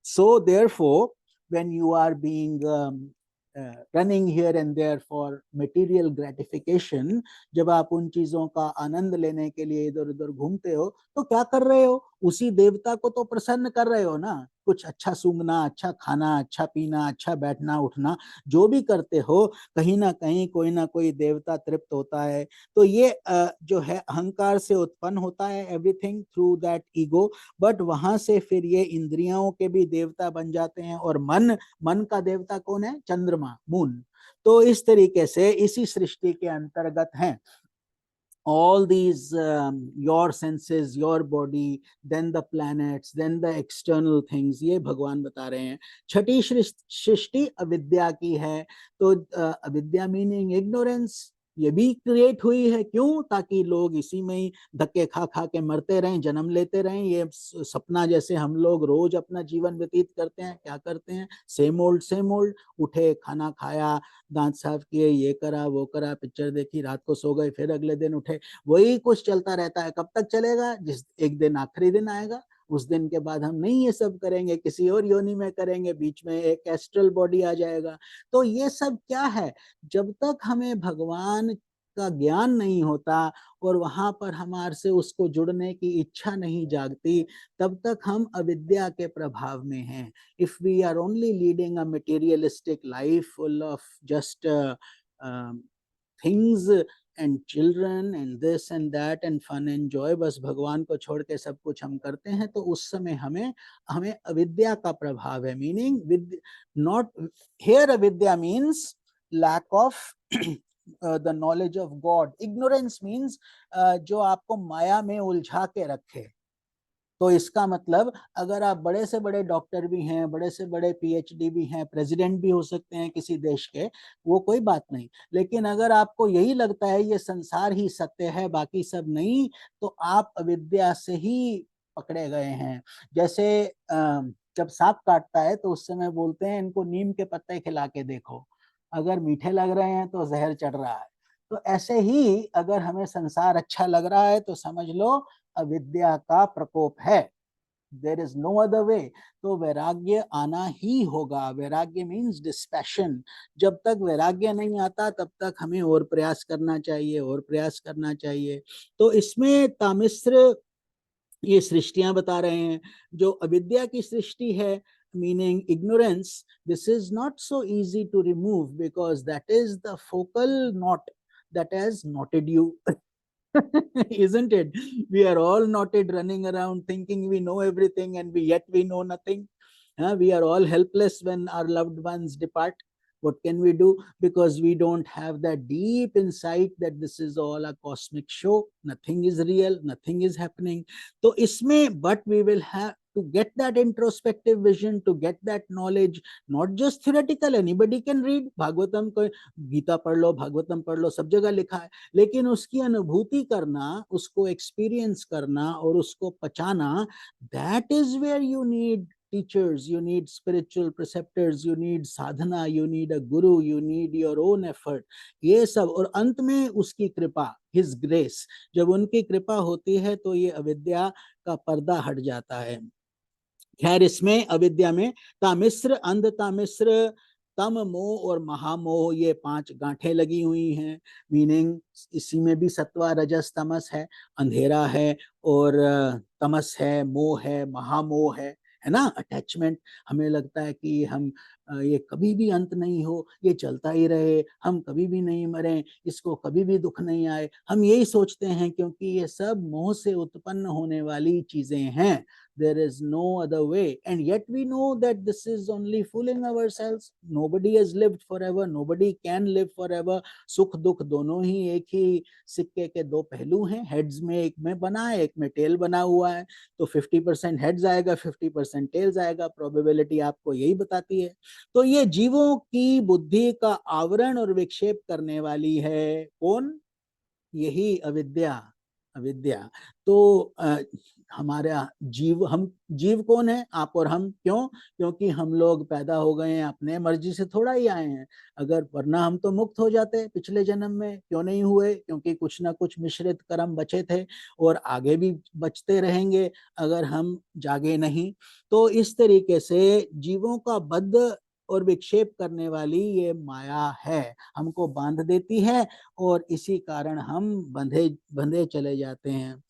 D: So therefore when you are being running here and there for material gratification, जब आप उन चीजों का आनंद लेने के लिए इधर उधर घूमते हो तो क्या कर रहे हो? उसी देवता को तो प्रसन्न कर रहे हो ना। कुछ अच्छा सूंघना, अच्छा खाना, अच्छा पीना, अच्छा बैठना उठना, जो भी करते हो कहीं ना कहीं कोई ना कोई देवता तृप्त होता है। तो ये जो है अहंकार से उत्पन्न होता है, everything through that ego. But वहां से फिर ये इंद्रियों के भी देवता बन जाते हैं। और मन का देवता कौन है? चंद्रमा, मून। तो इस तरीके से इसी सृष्टि के अंतर्गत हैं all these your senses, your body, then the planets, then the external things, ये भगवान बता रहे हैं। छठी सृष्टि अविद्या की है। तो अविद्या मीनिंग इग्नोरेंस, ये भी क्रिएट हुई है। क्यों? ताकि लोग इसी में ही धक्के खा खा के मरते रहें, जन्म लेते रहें। ये सपना जैसे हम लोग रोज अपना जीवन व्यतीत करते हैं, क्या करते हैं? सेम ओल्ड, उठे, खाना खाया, दांत साफ किए, ये करा वो करा, पिक्चर देखी, रात को सो गए, फिर अगले दिन उठे, वही कुछ चलता रहता है। कब तक चलेगा? जिस एक दिन आखिरी दिन आएगा, उस दिन के बाद हम नहीं ये सब करेंगे, किसी और योनि में करेंगे, बीच में एक एस्ट्रल बॉडी आ जाएगा। तो ये सब क्या है? जब तक हमें भगवान का ज्ञान नहीं होता और वहां पर हमारे से उसको जुड़ने की इच्छा नहीं जागती, तब तक हम अविद्या के प्रभाव में हैं। If we are only leading a materialistic life full of just things and children and this and that and fun and joy, बस भगवान को छोड़ के सब कुछ हम करते हैं, तो उस समय हमें अविद्या का प्रभाव है। मीनिंग विद नॉट हियर, अविद्या means lack of the knowledge of God. Ignorance means जो आपको माया में उलझा के रखे। तो इसका मतलब अगर आप बड़े से बड़े डॉक्टर भी हैं, बड़े से बड़े पीएचडी भी हैं, प्रेसिडेंट भी हो सकते हैं किसी देश के, वो कोई बात नहीं। लेकिन अगर आपको यही लगता है ये संसार ही सत्य है, बाकी सब नहीं, तो आप अविद्या से ही पकड़े गए हैं। जैसे जब सांप काटता है तो उस समय बोलते हैं इनको नीम के पत्ते खिला के देखो, अगर मीठे लग रहे हैं तो जहर चढ़ रहा है। तो ऐसे ही अगर हमें संसार अच्छा लग रहा है तो समझ लो अविद्या का प्रकोप है। There is no other way. तो वैराग्य आना ही होगा। वैराग्य मीन्स डिस्पैशन। जब तक वैराग्य नहीं आता तब तक हमें और प्रयास करना चाहिए, और प्रयास करना चाहिए। तो इसमें तामिश्र ये सृष्टियां बता रहे हैं। जो अविद्या की सृष्टि है, meaning ignorance, this is not so easy to remove because that is the focal knot that has knotted you. Isn't it? We are all knotted, running around thinking we know everything and yet we know nothing. We are all helpless when our loved ones depart. What can we do? Because we don't have that deep insight that this is all a cosmic show. Nothing is real, nothing is happening. So isme, but we will have to get that introspective vision, to get that knowledge, not just theoretical. Anybody can read Bhagavatam को, गीता पढ़ लो, भागवतम पढ़ लो, सब जगह लिखा है। लेकिन उसकी अनुभूति करना, उसको एक्सपीरियंस करना और उसको पचाना, that is where you need teachers, you need spiritual preceptors, you need sadhana, you need a guru, you need your own effort. ये सब, और अंत में उसकी कृपा, his grace, जब उनकी कृपा होती है तो ये अविद्या का पर्दा हट जाता है। खैर, इसमें अविद्या में तामिश्र, अंध तामिश्र, तम मोह और महामोह, ये 5 गांठें लगी हुई हैं। मीनिंग इसी में भी सत्वा रजस तमस है, अंधेरा है और तमस है, मोह है, महामोह है ना, अटैचमेंट। हमें लगता है कि हम ये कभी भी अंत नहीं हो, ये चलता ही रहे, हम कभी भी नहीं मरें, इसको कभी भी दुख नहीं आए, हम यही सोचते हैं, क्योंकि ये सब मोह से उत्पन्न होने वाली चीजें हैं। There is no other way, and yet we know that this is only fooling ourselves. Nobody has lived forever, nobody can live forever. सुख दुख दोनों ही एक ही सिक्के के दो पहलू हैं। हेड्स में एक में बना है, एक में टेल बना हुआ है, तो 50% हेड्स आएगा, 50% टेल्स आएगा। प्रोबेबिलिटी आपको यही बताती है। तो ये जीवों की बुद्धि का आवरण और विक्षेप करने वाली है कौन? यही अविद्या। अविद्या। तो हमारा जीव, हम जीव कौन है? आप और हम। क्यों? क्योंकि हम लोग पैदा हो गए हैं, अपने मर्जी से थोड़ा ही आए हैं। अगर वरना हम तो मुक्त हो जाते पिछले जन्म में। क्यों नहीं हुए? क्योंकि कुछ ना कुछ मिश्रित कर्म बचे थे और आगे भी बचते रहेंगे अगर हम जागे नहीं। तो इस तरीके से जीवों का बद्ध और विक्षेप करने वाली ये माया है, हमको बांध देती है और इसी कारण हम बंधे चले जाते हैं।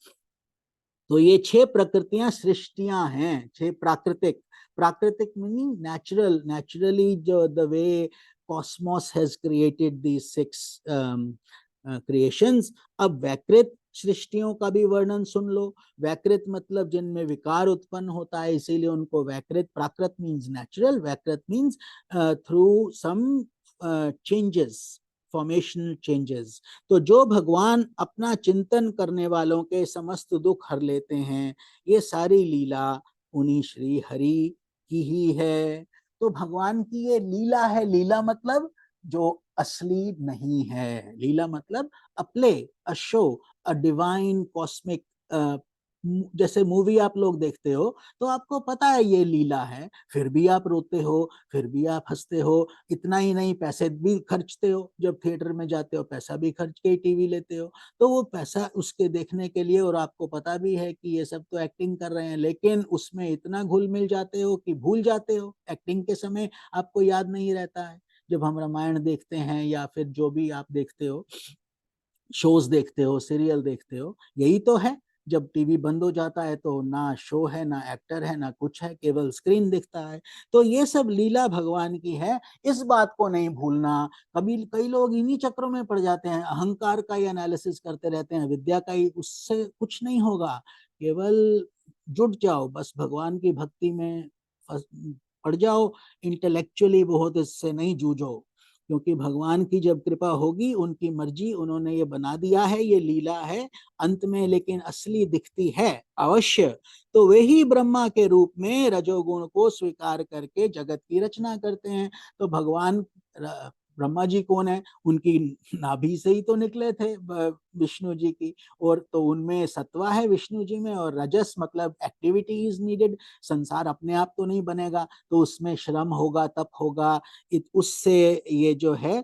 D: तो ये 6 प्रकृतियां, सृष्टियां हैं, 6 प्राकृतिक। प्राकृतिक मीनिंग नेचुरल, नेचुरली जो the way Cosmos has created these 6 creations. अब वैकृत सृष्टियों का भी वर्णन सुन लो। वैकृत मतलब जिनमें विकार उत्पन्न होता है, इसीलिए उनको वैकृत। प्राकृत मीन्स नेचुरल, वैकृत means through some changes, formational changes. तो जो भगवान अपना चिंतन करने वालों के समस्त दुख हर लेते हैं, ये सारी लीला उन्हीं श्री हरि की ही है। तो भगवान की ये लीला है। लीला मतलब जो असली नहीं है। लीला मतलब अ play, a show, a divine cosmic. जैसे मूवी आप लोग देखते हो तो आपको पता है ये लीला है, फिर भी आप रोते हो, फिर भी आप हंसते हो। इतना ही नहीं, पैसे भी खर्चते हो। जब थिएटर में जाते हो पैसा भी खर्च के टीवी लेते हो, तो वो पैसा उसके देखने के लिए, और आपको पता भी है कि ये सब तो एक्टिंग कर रहे हैं, लेकिन उसमें इतना घुल मिल जाते हो कि भूल जाते हो। एक्टिंग के समय आपको याद नहीं रहता है। जब हम रामायण देखते हैं या फिर जो भी आप देखते हो, शोज देखते हो, सीरियल देखते हो, यही तो है। जब टीवी बंद हो जाता है तो ना शो है, ना एक्टर है, ना कुछ है, केवल स्क्रीन दिखता है। तो ये सब लीला भगवान की है, इस बात को नहीं भूलना। कई लोग इन्हीं चक्रों में पड़ जाते हैं, अहंकार का ही एनालिसिस करते रहते हैं, विद्या का ही। उससे कुछ नहीं होगा। केवल जुट जाओ, बस भगवान की भक्ति में पड़ जाओ। इंटेलेक्चुअली बहुत इससे नहीं जूझो, क्योंकि भगवान की जब कृपा होगी, उनकी मर्जी, उन्होंने ये बना दिया है, ये लीला है अंत में, लेकिन असली दिखती है अवश्य। तो वे ही ब्रह्मा के रूप में रजोगुण को स्वीकार करके जगत की रचना करते हैं। तो भगवान ब्रह्मा जी कौन है? उनकी नाभि से ही तो निकले थे विष्णु जी की, और तो उनमें सत्वा है विष्णु जी में, और रजस मतलब एक्टिविटी इज नीडेड। संसार अपने आप तो नहीं बनेगा, तो उसमें श्रम होगा, तप होगा, उससे ये जो है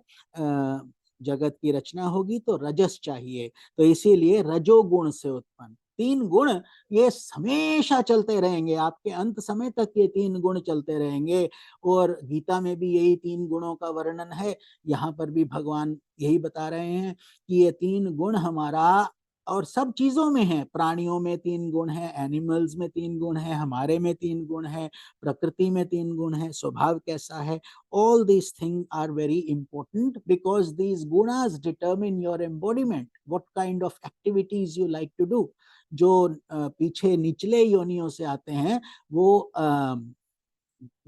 D: जगत की रचना होगी। तो रजस चाहिए, तो इसीलिए रजोगुण से उत्पन्न 3 गुण ये हमेशा चलते रहेंगे, आपके अंत समय तक ये 3 गुण चलते रहेंगे। और गीता में भी यही 3 गुणों का वर्णन है। यहाँ पर भी भगवान यही बता रहे हैं कि ये 3 गुण हमारा और सब चीजों में है। प्राणियों में 3 गुण है, एनिमल्स में 3 गुण है, हमारे में 3 गुण है, प्रकृति में 3 गुण है, स्वभाव कैसा है। All these things are very important because these gunas determine your embodiment, what kind of activities you like to do. जो पीछे निचले योनियों से आते हैं वो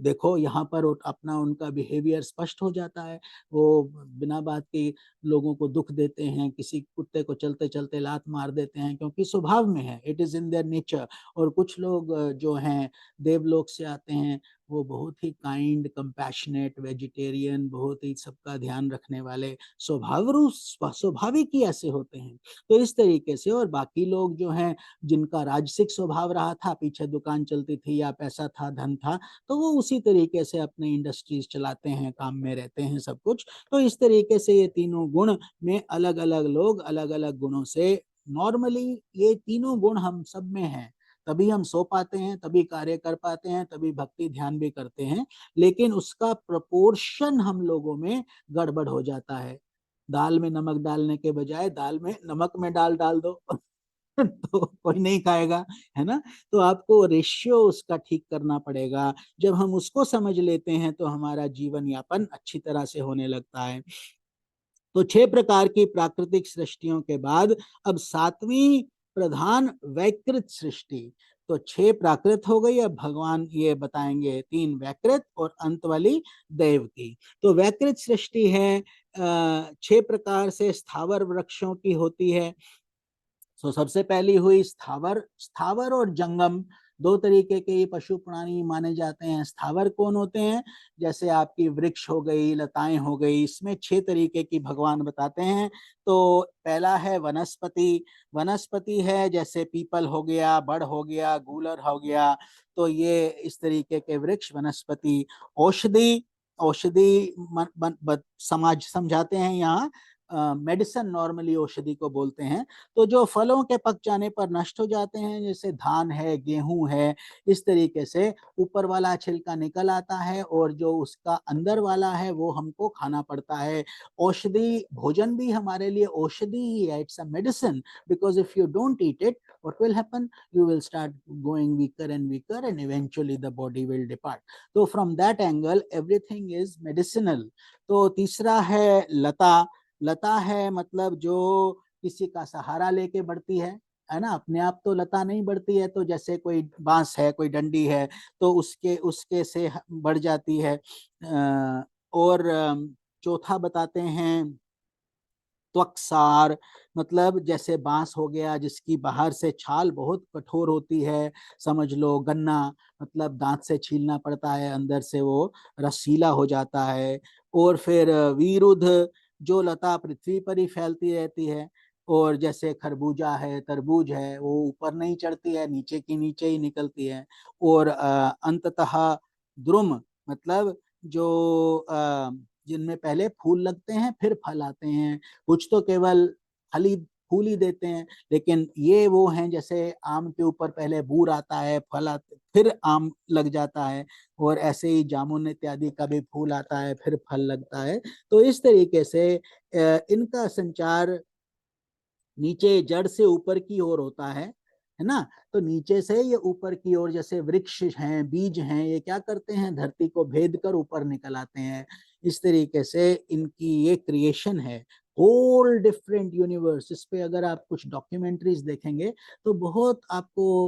D: देखो यहाँ पर अपना उनका बिहेवियर स्पष्ट हो जाता है। वो बिना बात के लोगों को दुख देते हैं, किसी कुत्ते को चलते चलते लात मार देते हैं, क्योंकि स्वभाव में है, it is in their nature. और कुछ लोग जो हैं देवलोक से आते हैं, वो बहुत ही काइंड, कंपैशनेट, वेजिटेरियन, बहुत ही सबका ध्यान रखने वाले, स्वाभाविक ही ऐसे होते हैं। तो इस तरीके से, और बाकी लोग जो हैं जिनका राजसिक स्वभाव रहा था, पीछे दुकान चलती थी या पैसा था, धन था, तो वो उसी तरीके से अपने इंडस्ट्रीज चलाते हैं, काम में रहते हैं, सब कुछ। तो इस तरीके से ये तीनों गुण में अलग अलग लोग अलग अलग गुणों से, नॉर्मली ये तीनों गुण हम सब में हैं, तभी हम सो पाते हैं, तभी कार्य कर पाते हैं, तभी भक्ति ध्यान भी करते हैं। लेकिन उसका प्रपोर्शन हम लोगों में गड़बड़ हो जाता है। दाल में नमक डालने के बजाय दाल में नमक में डाल दो तो कोई नहीं खाएगा, है ना। तो आपको रेशियो उसका ठीक करना पड़ेगा। जब हम उसको समझ लेते हैं तो हमारा जीवन यापन अच्छी तरह से होने लगता है। तो 6 प्रकार की प्राकृतिक सृष्टियों के बाद अब 7वीं प्रधान वैकृत सृष्टि। तो 6 प्राकृत हो गई, अब भगवान ये बताएंगे 3 वैकृत और अंत वाली दैव की। तो वैकृत सृष्टि है 6 प्रकार से स्थावर वृक्षों की होती है। तो सबसे पहली हुई स्थावर। स्थावर और जंगम 2 तरीके के पशु प्राणी माने जाते हैं। स्थावर कौन होते हैं? जैसे आपकी वृक्ष हो गई, लताएं हो गई, इसमें 6 तरीके की भगवान बताते हैं। तो पहला है वनस्पति। वनस्पति है जैसे पीपल हो गया, बड़ हो गया, गूलर हो गया, तो ये इस तरीके के वृक्ष वनस्पति। औषधि, औषधि समाज समझाते हैं यहाँ, मेडिसिन नॉर्मली औषधि को बोलते हैं। तो जो फलों के पक जाने पर नष्ट हो जाते हैं, जैसे धान है, गेहूं है, इस तरीके से ऊपर वाला छिलका निकल आता है और जो उसका अंदर वाला है वो हमको खाना पड़ता है। औषधि, भोजन भी हमारे लिए औषधि ही है, it's a medicine, because if you don't eat it, what will happen? You will start going weaker and weaker and eventually the body will depart. तो from that angle everything is medicinal. तो तीसरा है लता। लता है मतलब जो किसी का सहारा लेके बढ़ती है ना। अपने आप तो लता नहीं बढ़ती है, तो जैसे कोई बांस है, कोई डंडी है, तो उसके उसके से बढ़ जाती है। और चौथा बताते हैं त्वक्सार, मतलब जैसे बांस हो गया जिसकी बाहर से छाल बहुत कठोर होती है, समझ लो गन्ना, मतलब दांत से छीलना पड़ता है, अंदर से वो रसीला हो जाता है। और फिर विरुद्ध, जो लता पृथ्वी पर ही फैलती रहती है, और जैसे खरबूजा है, तरबूज है, वो ऊपर नहीं चढ़ती है, नीचे की नीचे ही निकलती है। और अंततः द्रुम, मतलब जो जिनमें पहले फूल लगते हैं फिर फल आते हैं। कुछ तो केवल फूल ही देते हैं, लेकिन ये वो हैं जैसे आम के ऊपर पहले बूर आता है, फल आते, फिर आम लग जाता है, और ऐसे ही जामुन इत्यादि का भी फूल आता है फिर फल लगता है। तो इस तरीके से इनका संचार नीचे जड़ से ऊपर की ओर होता है ना। तो नीचे से ये ऊपर की ओर, जैसे वृक्ष हैं, बीज हैं, ये क्या करते हैं, धरती को भेद कर ऊपर निकल आते हैं। इस तरीके से इनकी ये क्रिएशन है, होल डिफरेंट यूनिवर्स। इस पे अगर आप कुछ डॉक्यूमेंट्रीज देखेंगे तो बहुत आपको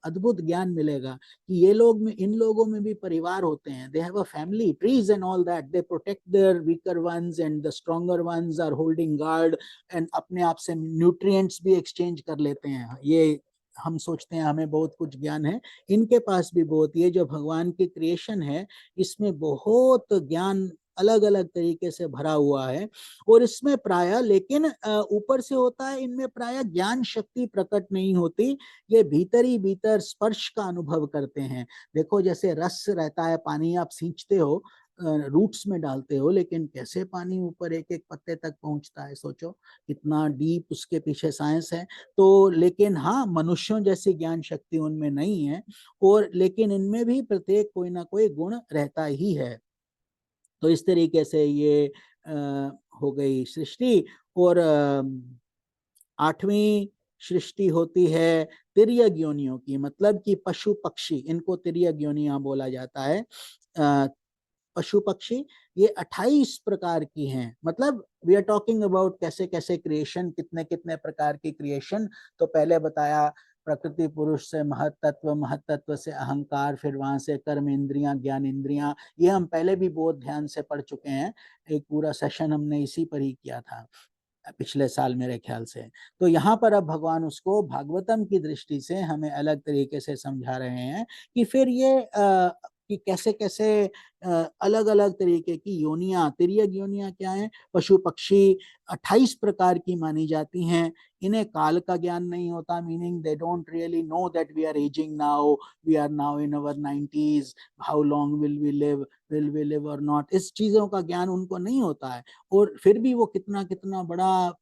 D: अद्भुत ज्ञान मिलेगा कि ये लोग में, इन लोगों में भी परिवार होते हैं। They have a family, trees and all that, they protect their weaker ones and the stronger ones are holding guard, and अपने आप से न्यूट्रिएंट्स भी एक्सचेंज कर लेते हैं। ये हम सोचते हैं हमें बहुत कुछ ज्ञान है, इनके पास भी बहुत। ये जो भगवान की क्रिएशन है, इसमें बहुत ज्ञान अलग अलग तरीके से भरा हुआ है। और इसमें प्राय, लेकिन ऊपर से होता है, इनमें प्राय ज्ञान शक्ति प्रकट नहीं होती, ये भीतर ही भीतर स्पर्श का अनुभव करते हैं। देखो जैसे रस रहता है, पानी आप सींचते हो, रूट्स में डालते हो, लेकिन कैसे पानी ऊपर एक एक पत्ते तक पहुंचता है, सोचो कितना डीप उसके पीछे साइंस है। तो लेकिन हाँ, मनुष्यों जैसी ज्ञान शक्ति उनमें नहीं है, और लेकिन इनमें भी प्रत्येक कोई ना कोई गुण रहता ही है। तो इस तरीके से ये हो गई सृष्टि। और 8वीं सृष्टि होती है तिर्यक योनियों की, मतलब कि पशु पक्षी, इनको तिर्यक योनियां बोला जाता है। पशु पक्षी ये 28 प्रकार की हैं। मतलब वी आर टॉकिंग अबाउट कैसे कैसे क्रिएशन, कितने कितने प्रकार की क्रिएशन। तो पहले बताया प्रकृति पुरुष से महत्त्व, महत्त्व से अहंकार, फिर वहां से कर्म इंद्रियां, ज्ञान इंद्रियां, ये हम पहले भी बहुत ध्यान से पढ़ चुके हैं। एक पूरा सेशन हमने इसी पर ही किया था पिछले साल मेरे ख्याल से। तो यहाँ पर अब भगवान उसको भागवतम की दृष्टि से हमें अलग तरीके से समझा रहे हैं कि फिर ये कि कैसे कैसे अलग अलग तरीके की योनियां, तिर्यक योनियां क्या है, पशु पक्षी 28 प्रकार की मानी जाती हैं। इन्हें काल का ज्ञान नहीं होता, meaning they don't really know that we are ageing now, we are now in our 90s, how long will we live or not, इस चीजों का ज्ञान उनको नहीं होता है। और फिर भी वो कितना कितना बड़ा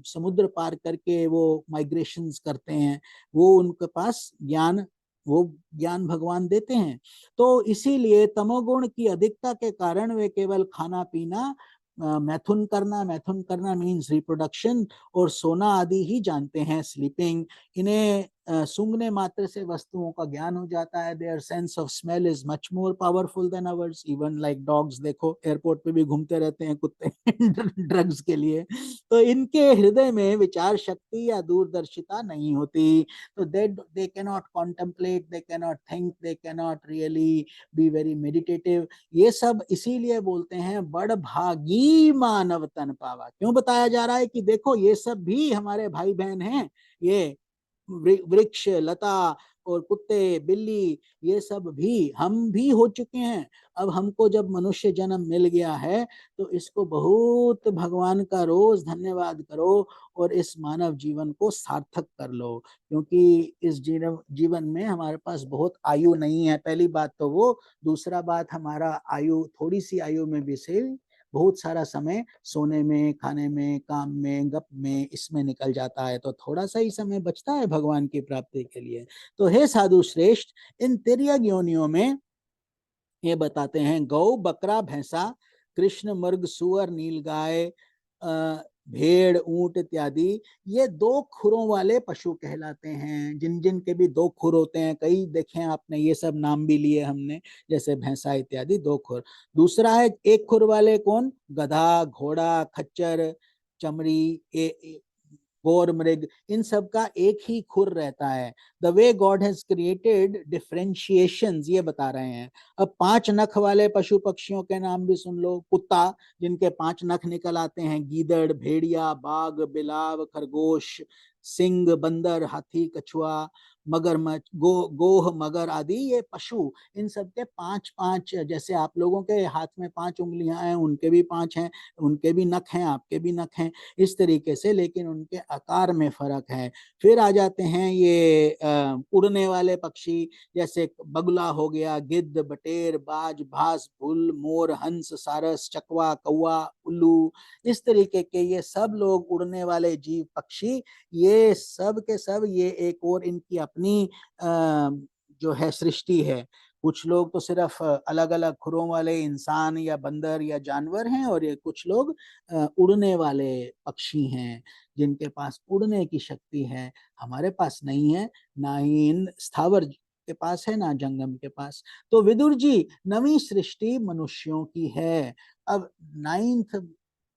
D: समुद्र पार करके वो माइग्रेशंस करते हैं, वो उनके पास ज्ञान, वो ज्ञान भगवान देते हैं। तो इसीलिए तमोगुण की अधिकता के कारण वे केवल खाना पीना मैथुन करना मीन्स रिप्रोडक्शन, और सोना आदि ही जानते हैं, स्लीपिंग। इन्हें सूंघने मात्र से वस्तुओं का ज्ञान हो जाता है। Their sense of smell is much more powerful than ours, even like dogs. देखो एयरपोर्ट पे भी घूमते रहते हैं कुत्ते ड्रग्स के लिए। तो इनके हृदय में विचार शक्ति या दूरदर्शिता नहीं होती, तो they cannot contemplate, they cannot think, they cannot really be very meditative. ये सब इसीलिए बोलते हैं बड़ भागी मानव तन पावा। क्यों बताया जा रहा है कि देखो ये सब भी हमारे भाई बहन हैं, ये वृक्ष लता और कुत्ते बिल्ली, ये सब भी हम भी हो चुके हैं। अब हमको जब मनुष्य जन्म मिल गया है तो इसको बहुत भगवान का रोज धन्यवाद करो और इस मानव जीवन को सार्थक कर लो, क्योंकि इस जीवन में हमारे पास बहुत आयु नहीं है, पहली बात तो वो। दूसरा बात, हमारा आयु, थोड़ी सी आयु में भी से बहुत सारा समय सोने में, खाने में, काम में, गप में, इसमें निकल जाता है, तो थोड़ा सा ही समय बचता है भगवान की प्राप्ति के लिए। तो हे साधु श्रेष्ठ, इन तिर्यक योनियों में ये बताते हैं गौ, बकरा, भैंसा, कृष्ण, मृग, सुअर, नीलगाय, भेड़, ऊंट इत्यादि, ये दो खुरों वाले पशु कहलाते हैं। जिन जिन के भी दो खुर होते हैं, कई देखे आपने, ये सब नाम भी लिए हमने, जैसे भैंसा इत्यादि, दो खुर। दूसरा है एक खुर वाले, कौन? गधा, घोड़ा, खच्चर, चमड़ी, गौर, मृग, इन सब का एक ही खुर रहता है। The way God has created differentiations, ये बता रहे हैं। अब 5 नख वाले पशु पक्षियों के नाम भी सुन लो। कुत्ता, जिनके 5 नख निकल आते हैं, गीदड़, भेड़िया, बाघ, बिलाव, खरगोश, सिंह, बंदर, हाथी, कछुआ, मगरमच्छ, गोह, मगर आदि, ये पशु, इन सब के 5-5, जैसे आप लोगों के हाथ में 5 उंगलियां हैं, उनके भी 5 हैं, उनके भी नख हैं, आपके भी नख हैं, इस तरीके से, लेकिन उनके आकार में फर्क है। फिर आ जाते हैं ये उड़ने वाले पक्षी, जैसे बगुला हो गया, गिद्ध, बटेर, बाज, भास, भुल, मोर, हंस, सारस, चकवा, कौवा, उल्लू, इस तरीके के ये सब लोग उड़ने वाले जीव पक्षी, ये सब के सब, ये एक और इनकी अपनी जो है सृष्टि है। कुछ लोग तो सिर्फ अलग अलग खुरों वाले इंसान या बंदर या जानवर हैं, और ये कुछ लोग उड़ने वाले पक्षी हैं, जिनके पास उड़ने की शक्ति है। हमारे पास नहीं है, ना ही इन स्थावर के पास है, ना जंगम के पास। तो विदुर जी, नवी सृष्टि मनुष्यों की है। अब 9th,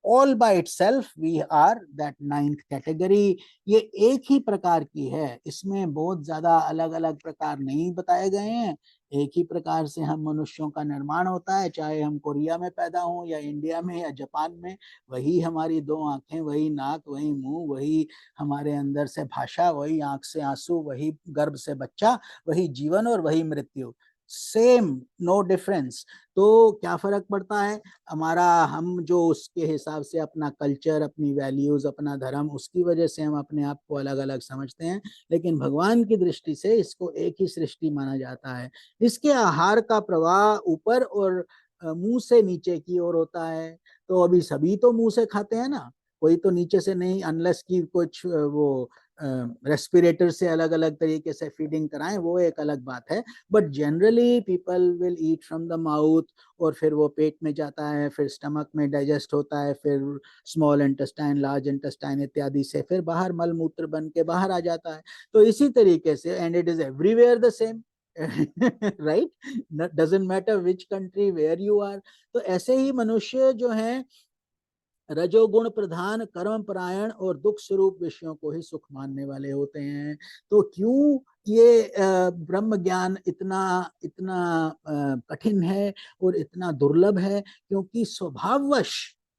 D: all by itself we are that 9th category, ये एक ही प्रकार की है, इसमें बहुत ज्यादा अलग अलग प्रकार नहीं बताए गए हैं। एक ही प्रकार से हम मनुष्यों का निर्माण होता है, चाहे हम कोरिया में पैदा हों या इंडिया में या जापान में। वही हमारी 2 आंखें, वही नाक, वही मुंह, वही हमारे अंदर से भाषा, वही आंख से आंसू, वही गर्भ से बच्चा, वही जीवन और वही मृत्यु, सेम, नो डिफरेंस। तो क्या फर्क पड़ता है हमारा, हम जो उसके हिसाब से अपना कल्चर, अपनी वैल्यूज, अपना धर्म, उसकी वजह से हम अपने आप को अलग अलग समझते हैं, लेकिन भगवान की दृष्टि से इसको एक ही सृष्टि माना जाता है। इसके आहार का प्रवाह ऊपर और मुंह से नीचे की ओर होता है। तो अभी सभी तो मुंह से खाते हैं ना, कोई तो नीचे से नहीं, अनलेस की कुछ वो रेस्पिरेटर से अलग अलग तरीके से फीडिंग कराएं, वो एक अलग बात है। But generally people will eat from the mouth, और फिर वो पेट में जाता है, फिर स्टमक में डाइजेस्ट होता है, फिर स्मॉल इंटेस्टाइन, लार्ज इंटेस्टाइन इत्यादि से फिर बाहर मल मूत्र बन के बाहर आ जाता है। तो इसी तरीके से, and it is everywhere the same, right, doesn't matter which country where you are. तो ऐसे ही मनुष्य जो है रजोगुण प्रधान, कर्म परायण और दुख स्वरूप विषयों को ही सुख मानने वाले होते हैं। तो क्यों ये ब्रह्म ज्ञान इतना इतना कठिन है और इतना दुर्लभ है? क्योंकि स्वभाववश,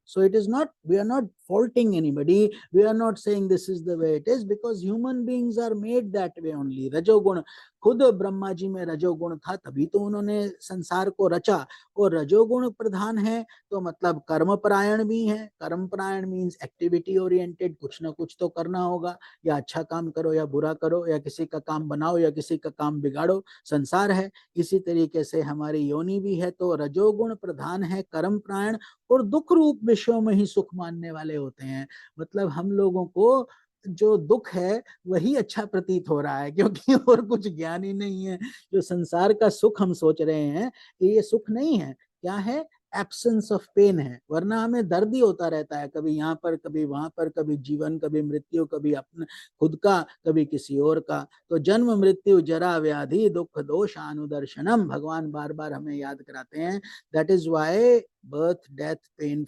D: so it is not, we are not faulting anybody, we are not saying this is the way it is, because human beings are made that way only. रजोगुण, खुद ब्रह्मा जी में रजोगुण था, तभी तो उन्होंने संसार को रचा। और रजोगुण प्रधान है तो मतलब कर्म परायण भी है। कर्म परायण मीन्स एक्टिविटी ओरिएंटेड, कुछ ना कुछ तो करना होगा, या अच्छा काम करो या बुरा करो, या किसी का काम बनाओ या किसी का काम बिगाड़ो, संसार है। इसी तरीके से हमारी योनि भी है, तो रजोगुण प्रधान है, कर्म परायण और दुख रूप विषयों में ही सुख मानने वाले होते हैं। मतलब हम लोगों को जो दुख है वही अच्छा प्रतीत हो रहा है, क्योंकि और कुछ ज्ञान ही नहीं है। जो संसार का सुख हम सोच रहे हैं, ये सुख नहीं है। क्या है? एब्सेंस ऑफ पेन है, वरना हमें दर्द ही होता रहता है, कभी यहाँ पर कभी वहां पर, कभी जीवन कभी मृत्यु, कभी अपने खुद का कभी किसी और का। तो जन्म मृत्यु जरा व्याधि दुख दोष अनुदर्शनम, भगवान बार बार हमें याद कराते हैं। That is why birth death pain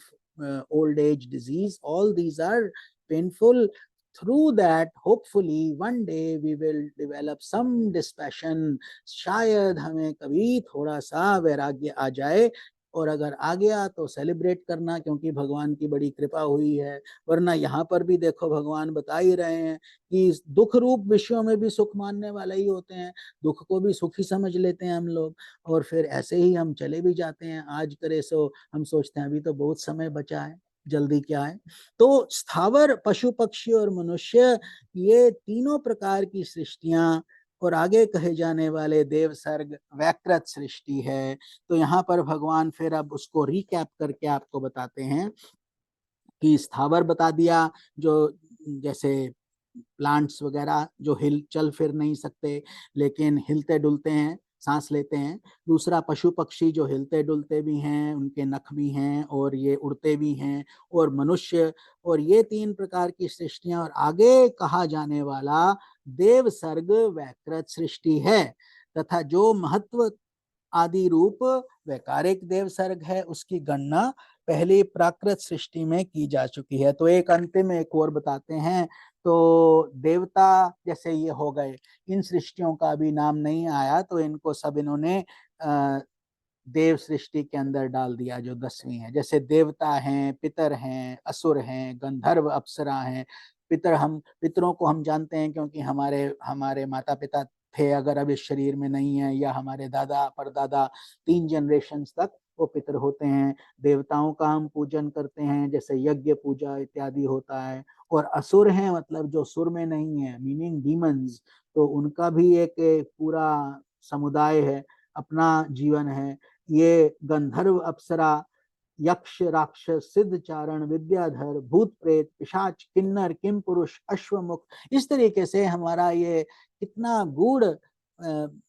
D: old age disease, all these are painful. Through that hopefully one day we will develop some dispassion, शायद हमें कभी थोड़ा सा वैराग्य आ जाए, और अगर आ गया तो सेलिब्रेट करना, क्योंकि भगवान की बड़ी कृपा हुई है। वरना यहाँ पर भी देखो भगवान बता ही रहे हैं कि दुख रूप विषयों में भी सुख मानने वाले ही होते हैं, दुख को भी सुखी समझ लेते हैं हम लोग, और फिर ऐसे ही हम चले भी जाते हैं। आज करे सो हम सोचते हैं अभी तो बहुत समय बचा है, जल्दी क्या है। तो स्थावर, पशु पक्षी और मनुष्य, ये तीनों प्रकार की सृष्टियां और आगे कहे जाने वाले देव सर्ग वैकृत सृष्टि है। तो यहाँ पर भगवान फिर अब उसको रिकैप करके आपको बताते हैं कि स्थावर बता दिया, जो जैसे प्लांट्स वगैरह जो चल फिर नहीं सकते लेकिन हिलते डुलते हैं, सांस लेते हैं। दूसरा पशु पक्षी जो हिलते डुलते भी हैं, उनके नख भी हैं और ये उड़ते भी हैं, और मनुष्य, और ये तीन प्रकार की सृष्टियां। और आगे कहा जाने वाला देव सर्ग वैकृत सृष्टि है, तथा जो महत्व आदि रूप वैकारिक देव सर्ग है, उसकी गणना पहली प्राकृत सृष्टि में की जा चुकी है। तो एक अंतिम एक और बताते हैं। तो देवता जैसे ये हो गए, इन सृष्टियों का अभी नाम नहीं आया, तो इनको सब इन्होंने देव सृष्टि के अंदर डाल दिया, जो 10वीं है। जैसे देवता हैं, पितर हैं, असुर हैं, गंधर्व, अप्सरा हैं। पितरों को हम जानते हैं क्योंकि हमारे माता पिता थे, अगर अब इस शरीर में नहीं है, या हमारे दादा परदादा 3 जनरेशंस तक वो पितर होते हैं। देवताओं का हम पूजन करते हैं, जैसे यज्ञ पूजा इत्यादि होता है। और असुर हैं, मतलब जो सुर में नहीं है, मीनिंग डीमंस, तो उनका भी एक पूरा समुदाय है, अपना जीवन है। ये गंधर्व, अप्सरा, यक्ष, राक्षस, सिद्ध चारण, विद्याधर, भूत प्रेत, पिशाच, किन्नर, किम पुरुष, अश्वमुख, इस तरीके से हमारा ये कितना गूढ़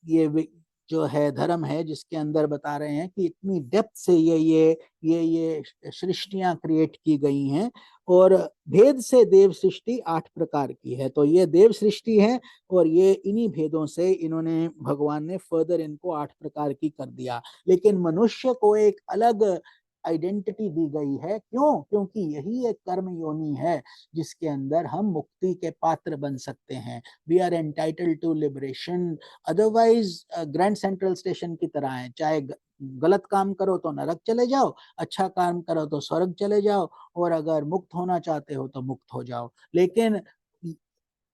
D: ये जो है धर्म है, जिसके अंदर बता रहे हैं कि इतनी डेप्थ से ये सृष्टियां क्रिएट की गई हैं। और भेद से देव सृष्टि 8 प्रकार की है। तो ये देव सृष्टि है, और ये इन्हीं भेदों से इन्होंने, भगवान ने फर्दर इनको 8 प्रकार की कर दिया। लेकिन मनुष्य को एक अलग आइडेंटिटी दी गई है। क्यों? क्योंकि यही एक कर्म योनि है जिसके अंदर हम मुक्ति के पात्र बन सकते हैं। We are entitled to liberation. Otherwise Grand Central Station की तरह है, चाहे गलत काम करो तो नरक चले जाओ, अच्छा काम करो तो स्वर्ग चले जाओ, और अगर मुक्त होना चाहते हो तो मुक्त हो जाओ। लेकिन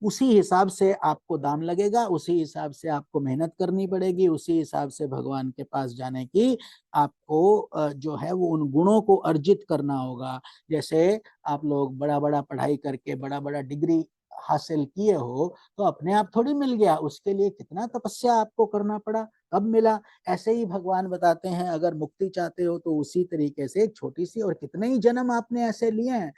D: उसी हिसाब से आपको दाम लगेगा, उसी हिसाब से आपको मेहनत करनी पड़ेगी, उसी हिसाब से भगवान के पास जाने की आपको जो है वो उन गुणों को अर्जित करना होगा। जैसे आप लोग बड़ा बड़ा पढ़ाई करके बड़ा बड़ा डिग्री हासिल किए हो, तो अपने आप थोड़ी मिल गया, उसके लिए कितना तपस्या आपको करना पड़ा, कब मिला। ऐसे ही भगवान बताते हैं, अगर मुक्ति चाहते हो तो उसी तरीके से एक छोटी सी, और कितने ही जन्म आपने ऐसे लिए हैं,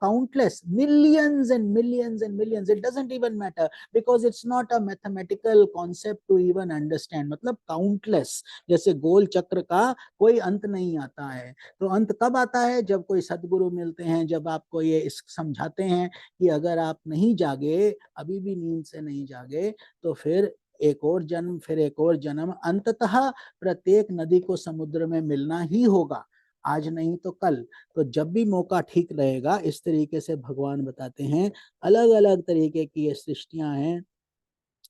D: countless, millions and millions and millions. It doesn't even matter because it's not a mathematical concept to even understand. मतलब countless, जैसे गोल चक्र का कोई अंत नहीं आता है। तो अंत कब आता है? जब कोई सदगुरु मिलते हैं, जब आपको ये समझाते हैं कि अगर आप नहीं जागे, अभी भी नींद से नहीं जागे, तो फिर एक और जन्म, फिर एक और जन्म, अंततः प्रत्येक नदी को समुद्र में मिलना ही होगा, आज नहीं तो कल। तो जब भी मौका ठीक रहेगा, इस तरीके से भगवान बताते हैं। अलग अलग तरीके की ये सृष्टियां हैं,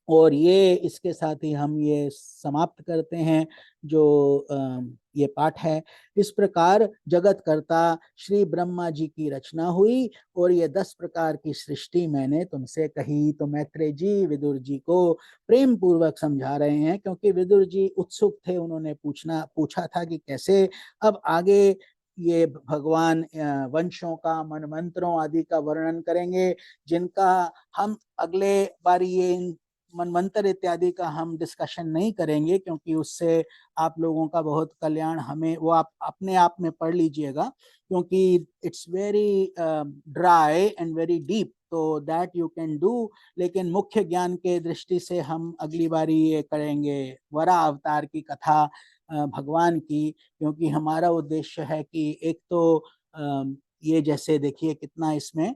D: और ये इसके साथ ही हम ये समाप्त करते हैं जो ये पाठ है। इस प्रकार जगत कर्ता श्री ब्रह्मा जी की रचना हुई, और ये 10 प्रकार की सृष्टि मैंने तुमसे कही। तो मैत्रेय जी विदुर जी को प्रेम पूर्वक समझा रहे हैं, क्योंकि विदुर जी उत्सुक थे, उन्होंने पूछा था कि कैसे अब आगे ये भगवान वंशों का, मनमंत्रों आदि का वर्णन करेंगे, जिनका हम अगले बार ये मनमंत्र इत्यादि का हम डिस्कशन नहीं करेंगे, क्योंकि उससे आप लोगों का बहुत कल्याण, हमें वो आप अपने आप में पढ़ लीजिएगा, क्योंकि it's very dry and very deep, तो दैट यू कैन डू। लेकिन मुख्य ज्ञान के दृष्टि से हम अगली बारी ये करेंगे वरा अवतार की कथा, भगवान की, क्योंकि हमारा उद्देश्य है कि एक तो ये जैसे देखिए कितना इसमें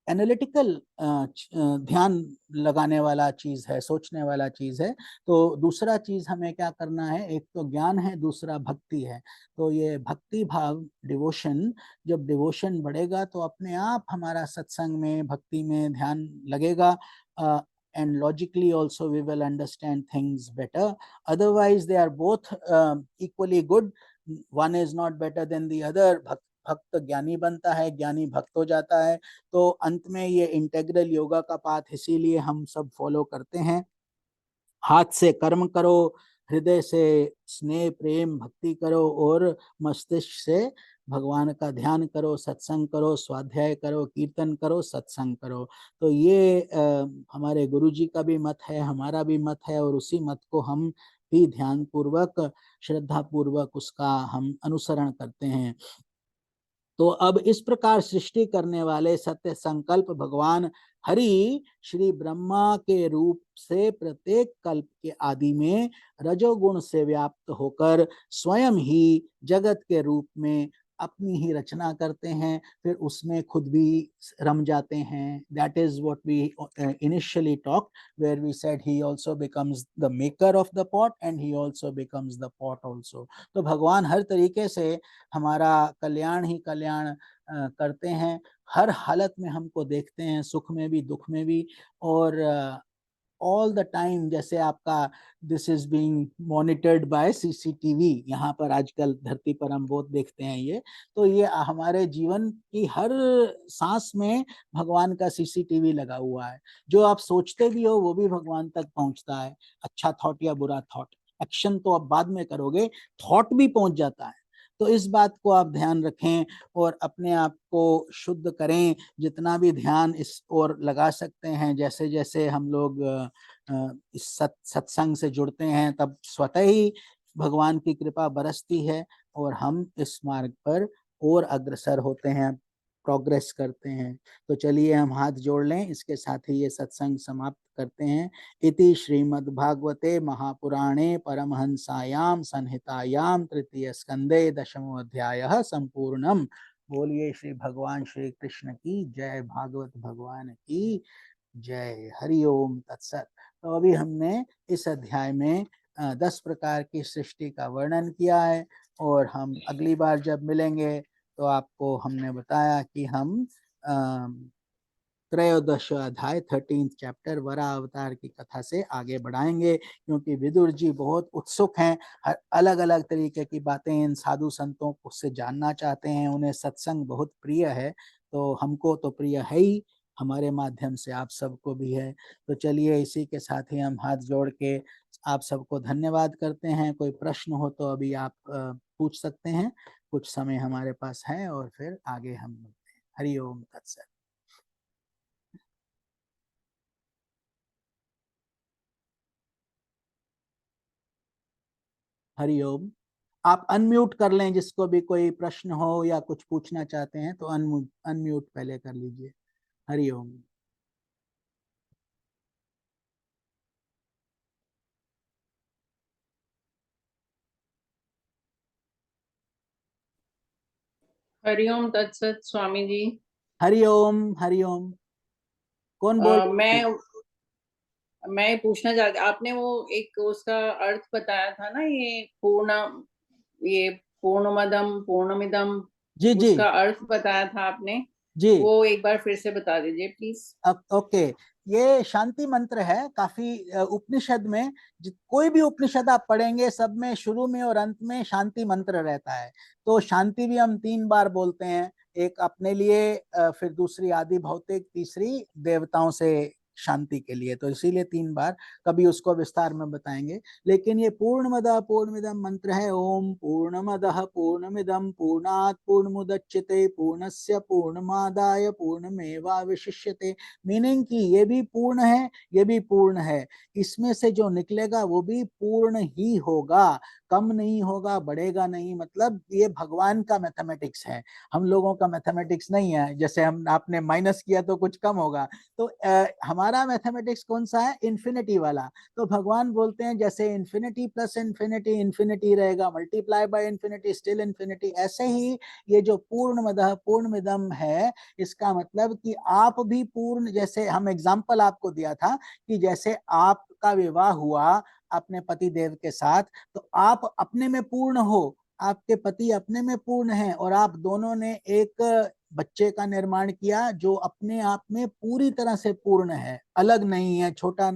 D: एनालिटिकल ध्यान लगाने वाला चीज है, सोचने वाला चीज है। तो दूसरा चीज हमें क्या करना है, एक तो ज्ञान है, दूसरा भक्ति है। तो ये भक्ति भाव, डिवोशन, जब डिवोशन बढ़ेगा तो अपने आप हमारा सत्संग में, भक्ति में ध्यान लगेगा, and logically also we will understand things better. Otherwise they are both equally good, one is not better than the other. भक्त ज्ञानी बनता है, ज्ञानी भक्त हो जाता है। तो अंत में ये इंटेग्रल योगा का पाथ इसीलिए हम सब फॉलो करते हैं। हाथ से कर्म करो, हृदय से स्नेह प्रेम भक्ति करो और मस्तिष्क से भगवान का ध्यान करो, सत्संग करो, स्वाध्याय करो, कीर्तन करो, सत्संग करो। तो ये हमारे गुरुजी का भी मत है, हमारा भी मत है, और उसी मत को हम भी ध्यान पूर्वक, श्रद्धा पूर्वक उसका हम अनुसरण करते हैं। तो अब इस प्रकार सृष्टि करने वाले सत्य संकल्प भगवान हरि श्री ब्रह्मा के रूप से प्रत्येक कल्प के आदि में रजोगुण से व्याप्त होकर स्वयं ही जगत के रूप में अपनी ही रचना करते हैं, फिर उसमें खुद भी रम जाते हैं। That is what we initially talk, where we said he also becomes the maker of the pot and he also becomes the pot also. तो भगवान हर तरीके से हमारा कल्याण ही कल्याण करते हैं, हर हालत में हमको देखते हैं, सुख में भी दुख में भी, और ऑल द टाइम। जैसे आपका this is being monitored by CCTV, यहाँ पर आजकल धरती पर हम बहुत देखते हैं ये। तो ये हमारे जीवन की हर सांस में भगवान का सीसीटीवी लगा हुआ है। जो आप सोचते भी हो वो भी भगवान तक पहुंचता है, अच्छा थॉट या बुरा थॉट। एक्शन तो आप बाद में करोगे, थॉट भी पहुंच जाता है। तो इस बात को आप ध्यान रखें और अपने आप को शुद्ध करें, जितना भी ध्यान इस ओर लगा सकते हैं। जैसे जैसे हम लोग इस सत्संग से जुड़ते हैं तब स्वतः ही भगवान की कृपा बरसती है और हम इस मार्ग पर और अग्रसर होते हैं, प्रोग्रेस करते हैं। तो चलिए हम हाथ जोड़ लें, इसके साथ ही ये सत्संग समाप्त करते हैं। इति श्रीमद्भागवते महापुराणे परमहंसायाम संहितायाम तृतीय स्कंदे दशमो अध्यायः संपूर्णम। बोलिए श्री भगवान श्री कृष्ण की जय, भागवत भगवान की जय। हरि ओम तत्सत। तो अभी हमने इस अध्याय में 10 प्रकार की सृष्टि का वर्णन किया है, और हम अगली बार जब मिलेंगे तो आपको हमने बताया कि हम त्रयोदश अध्याय 13th चैप्टर वरा अवतार की कथा से आगे बढ़ाएंगे, क्योंकि विदुर जी बहुत उत्सुक हैं, अलग अलग तरीके की बातें इन साधु संतों से जानना चाहते हैं, उन्हें सत्संग बहुत प्रिय है। तो हमको तो प्रिय है ही, हमारे माध्यम से आप सबको भी है। तो चलिए इसी के साथ ही हम हाथ जोड़ के आप सबको धन्यवाद करते हैं। कोई प्रश्न हो तो अभी आप पूछ सकते हैं, कुछ समय हमारे पास है, और फिर आगे हम मिलते हैं। हरि ओम तत्सत। हरि ओम। आप अनम्यूट कर लें, जिसको भी कोई प्रश्न हो या कुछ पूछना चाहते हैं तो अनम्यूट पहले कर लीजिए। हरि ओम।
B: हरिओम तत्सत स्वामी जी।
D: हरि ओम। हरि ओम। कौन बोल रहे हैं?
B: मैं पूछना चाहती, आपने वो एक उसका अर्थ बताया था ना, ये पूर्णमदम पूर्णमिदम,
D: जी जी
B: उसका अर्थ बताया था आपने,
D: जी।
B: वो एक बार फिर से बता दीजिए प्लीज।
D: ओके, ये शांति मंत्र है। काफी उपनिषद में, कोई भी उपनिषद आप पढ़ेंगे सब में शुरू में और अंत में शांति मंत्र रहता है। तो शांति भी हम 3 बार बोलते हैं, एक अपने लिए, फिर दूसरी आदि भौतिक, तीसरी देवताओं से शांति के लिए। तो इसीलिए 3 बार, कभी उसको विस्तार में बताएंगे। लेकिन ये पूर्णमदः पूर्णमिदं मंत्र है, ओम पूर्णमदः पूर्णमिदं पूर्णात् पूर्णमुदच्यते पूर्णस्य पूर्णमादाय पूर्णमेवावशिष्यते। मीनिंग कि ये भी पूर्ण है, ये भी पूर्ण है, इसमें से जो निकलेगा वो भी पूर्ण ही होगा। कम नहीं होगा, बढ़ेगा नहीं, मतलब ये भगवान का मैथमेटिक्स है, हम लोगों का मैथमेटिक्स नहीं है। जैसे हम आपने माइनस किया तो कुछ कम होगा, तो हमारा मैथमेटिक्स कौन सा है? इन्फिनिटी वाला। तो भगवान बोलते हैं जैसे इन्फिनिटी प्लस इन्फिनिटी इन्फिनिटी रहेगा, multiply by infinity still infinity, ऐसे ही ये जो पूर्णमदः पूर्णमिदम् है, इसका मतलब कि आप भी पूर्ण, जैसे हम एग्जाम्पल आपको दिया था कि जैसे आपका विवाह हुआ अपने पति देव के साथ, तो आप अपने में पूर्ण हो, आपके पति अपने में पूर्ण हैं, और आप दोनों ने एक बच्चे का निर्माण किया जो अपने आप में पूरी तरह से पूर्ण है, अलग नहीं है, छोटा।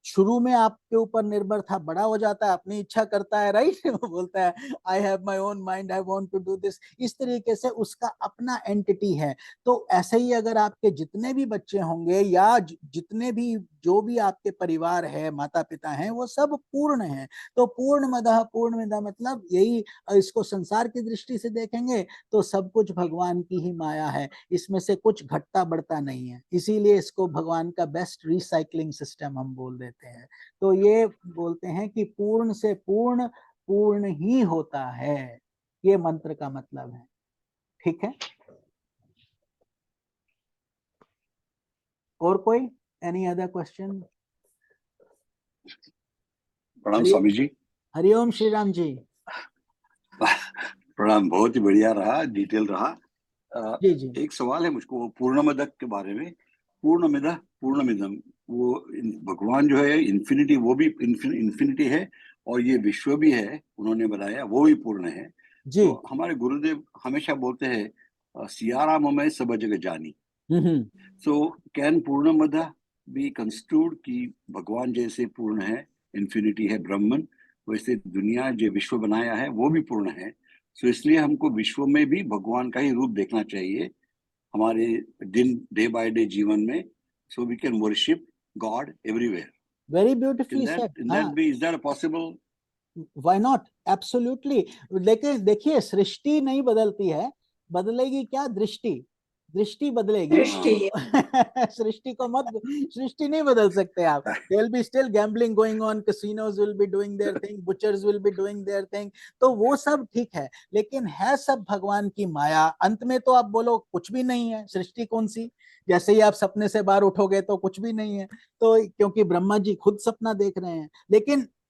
D: शुरू में आपके ऊपर निर्भर था, बड़ा हो जाता है, अपनी इच्छा करता है, राइट। वो बोलता है I have my own mind, I want to do this, इस तरीके से उसका अपना एंटिटी है। तो ऐसे ही अगर आपके जितने भी बच्चे होंगे या जितने भी जो भी आपके परिवार है, माता पिता हैं, वो सब पूर्ण हैं। तो पूर्णमदः पूर्णमिदम् मतलब यही, इसको संसार की दृष्टि से देखेंगे तो सब कुछ भगवान की ही माया है, इसमें से कुछ घटता बढ़ता नहीं है, इसीलिए इसको भगवान का बेस्ट रिसाइकलिंग सिस्टम हम बोल देते हैं। तो ये बोलते हैं कि पूर्ण से पूर्ण पूर्ण ही होता है, ये मंत्र का मतलब है। ठीक है, और कोई एनी अदर क्वेश्चन?
E: प्रणाम स्वामी जी।
D: हरिओम श्री राम जी।
E: प्रणाम, बहुत ही बढ़िया रहा, डिटेल रहा।
D: जी जी।
E: एक सवाल है मुझको पूर्णमदः के बारे में। पूर्णमिदः पूर्णमिदम्, वो भगवान जो है इन्फिनिटी, वो भी इन्फिनिटी है, और ये विश्व भी है उन्होंने बनाया, वो भी पूर्ण है
D: जी।
E: तो हमारे गुरुदेव हमेशा बोलते हैं सियाराम में सब जगह जानी। सो कैन पूर्णमदः बी कंस्ट्रूड कि भगवान जैसे पूर्ण है, इन्फिनिटी है ब्रह्मन, वैसे दुनिया जो विश्व बनाया है वो भी पूर्ण है। सो इसलिए हमको विश्व में भी भगवान का ही रूप देखना चाहिए हमारे डे बाय डे जीवन में, so we can worship God everywhere.
D: Very beautifully said.
E: Is that possible?
D: Why not, absolutely. लेकिन देखिए, सृष्टि नहीं बदलती है, बदलेगी क्या? दृष्टि, दृष्टि बदलेगी। सृष्टि को मत, सृष्टि नहीं बदल सकते आप। there will be still gambling going on, casinos will be doing their thing, butchers will be doing their thing, तो वो सब ठीक है, लेकिन है सब भगवान की माया। अंत में तो आप बोलो कुछ भी नहीं है, सृष्टि कौन सी? जैसे ही आप सपने से बाहर उठोगे तो कुछ भी नहीं है, तो क्योंकि ब्रह्मा जी खुद सपना देख रहे हैं।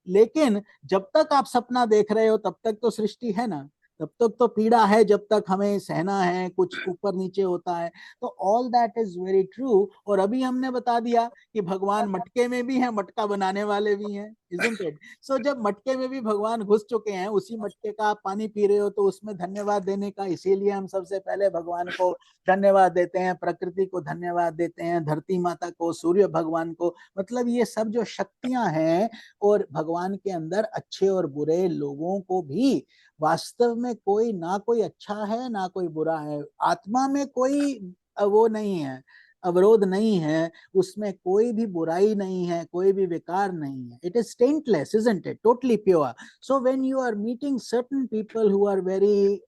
D: लेकिन जब तक आप सपना देख रहे हो तब तक तो सृष्टि है ना, तब तक तो पीड़ा है, जब तक हमें सहना है, कुछ ऊपर नीचे होता है। तो all that is very true. और अभी हमने बता दिया कि भगवान मटके में भी है, मटका बनाने वाले भी हैं, इजंट इट? सो जब मटके में भी भगवान घुस चुके हैं, उसी मटके का आप पानी पी रहे हो, तो उसमें धन्यवाद देने का, इसीलिए हम सबसे पहले भगवान को धन्यवाद देते हैं, प्रकृति को धन्यवाद देते हैं, धरती माता को, सूर्य भगवान को। मतलब ये सब जो शक्तियां हैं, और भगवान के अंदर अच्छे और बुरे लोगों को भी, वास्तव में कोई ना कोई अच्छा है ना कोई बुरा है, आत्मा में कोई वो नहीं है, अवरोध नहीं है, उसमें कोई भी बुराई नहीं है, कोई भी विकार नहीं है। It is taintless, isn't it? Totally pure. So when you are meeting certain people who are very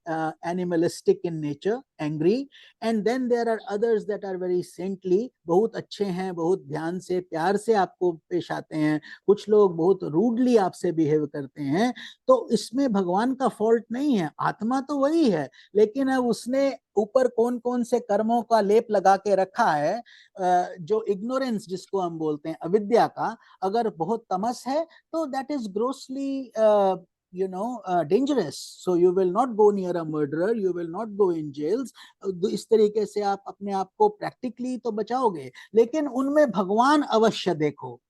D: animalistic in nature, angry, and then there are others that are very saintly, बहुत अच्छे हैं, बहुत ध्यान से प्यार से आपको पेश आते हैं, कुछ लोग बहुत रूडली आपसे बिहेव करते हैं, तो इसमें भगवान का फॉल्ट नहीं है, आत्मा तो वही है, लेकिन अब उसने ऊपर कौन कौन से कर्मों का लेप लगा के रखा है, जो इग्नोरेंस जिसको हम बोलते हैं, अविद्या का, अगर बहुत तमस है तो that is grossly dangerous. So you will not go near a murderer, you will not go in jails. इस तरीके से आप अपने आप को प्रैक्टिकली तो बचाओगे, लेकिन उनमें भगवान अवश्य देखो।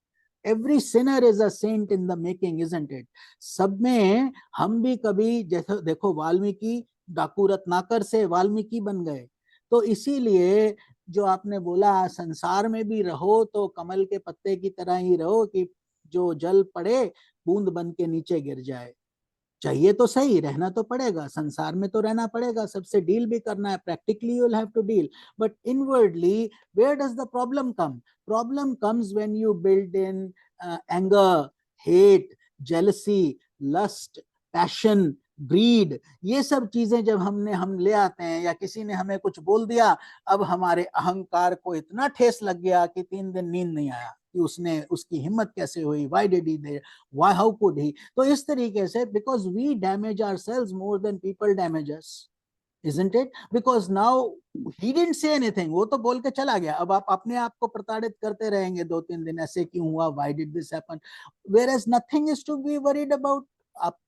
D: Every sinner is a saint in the making, isn't it? सब में हम भी कभी, जैसे देखो वाल्मीकि, डाकू रत्नाकर से वाल्मीकि बन गए, तो इसीलिए जो आपने बोला संसार में भी रहो तो कमल के पत्ते की तरह ही रहो, कि जो जल पड़े बूंद बन के नीचे गिर जाए। चाहिए तो सही, रहना तो पड़ेगा, संसार में तो रहना पड़ेगा, सबसे डील भी करना है, practically you will have to deal, but inwardly where does the problem come? Problem comes when you build in anger, hate, jealousy, lust, passion, greed, ये सब चीजें जब हम ले आते हैं, या किसी ने हमें कुछ बोल दिया, अब हमारे अहंकार को इतना ठेस लग गया कि 3 दिन नींद नहीं आया, कि उसने, उसकी हिम्मत कैसे हुई, why did he they, why, how could he. तो इस तरीके से, because we damage ourselves more than people damage us, isn't it? Because now he didn't say anything, वो तो बोल के चला गया। अब आप अपने आप को प्रताड़ित करते रहेंगे 2-3 दिन, ऐसे क्यों हुआ, why did this happen, whereas nothing is to be worried about।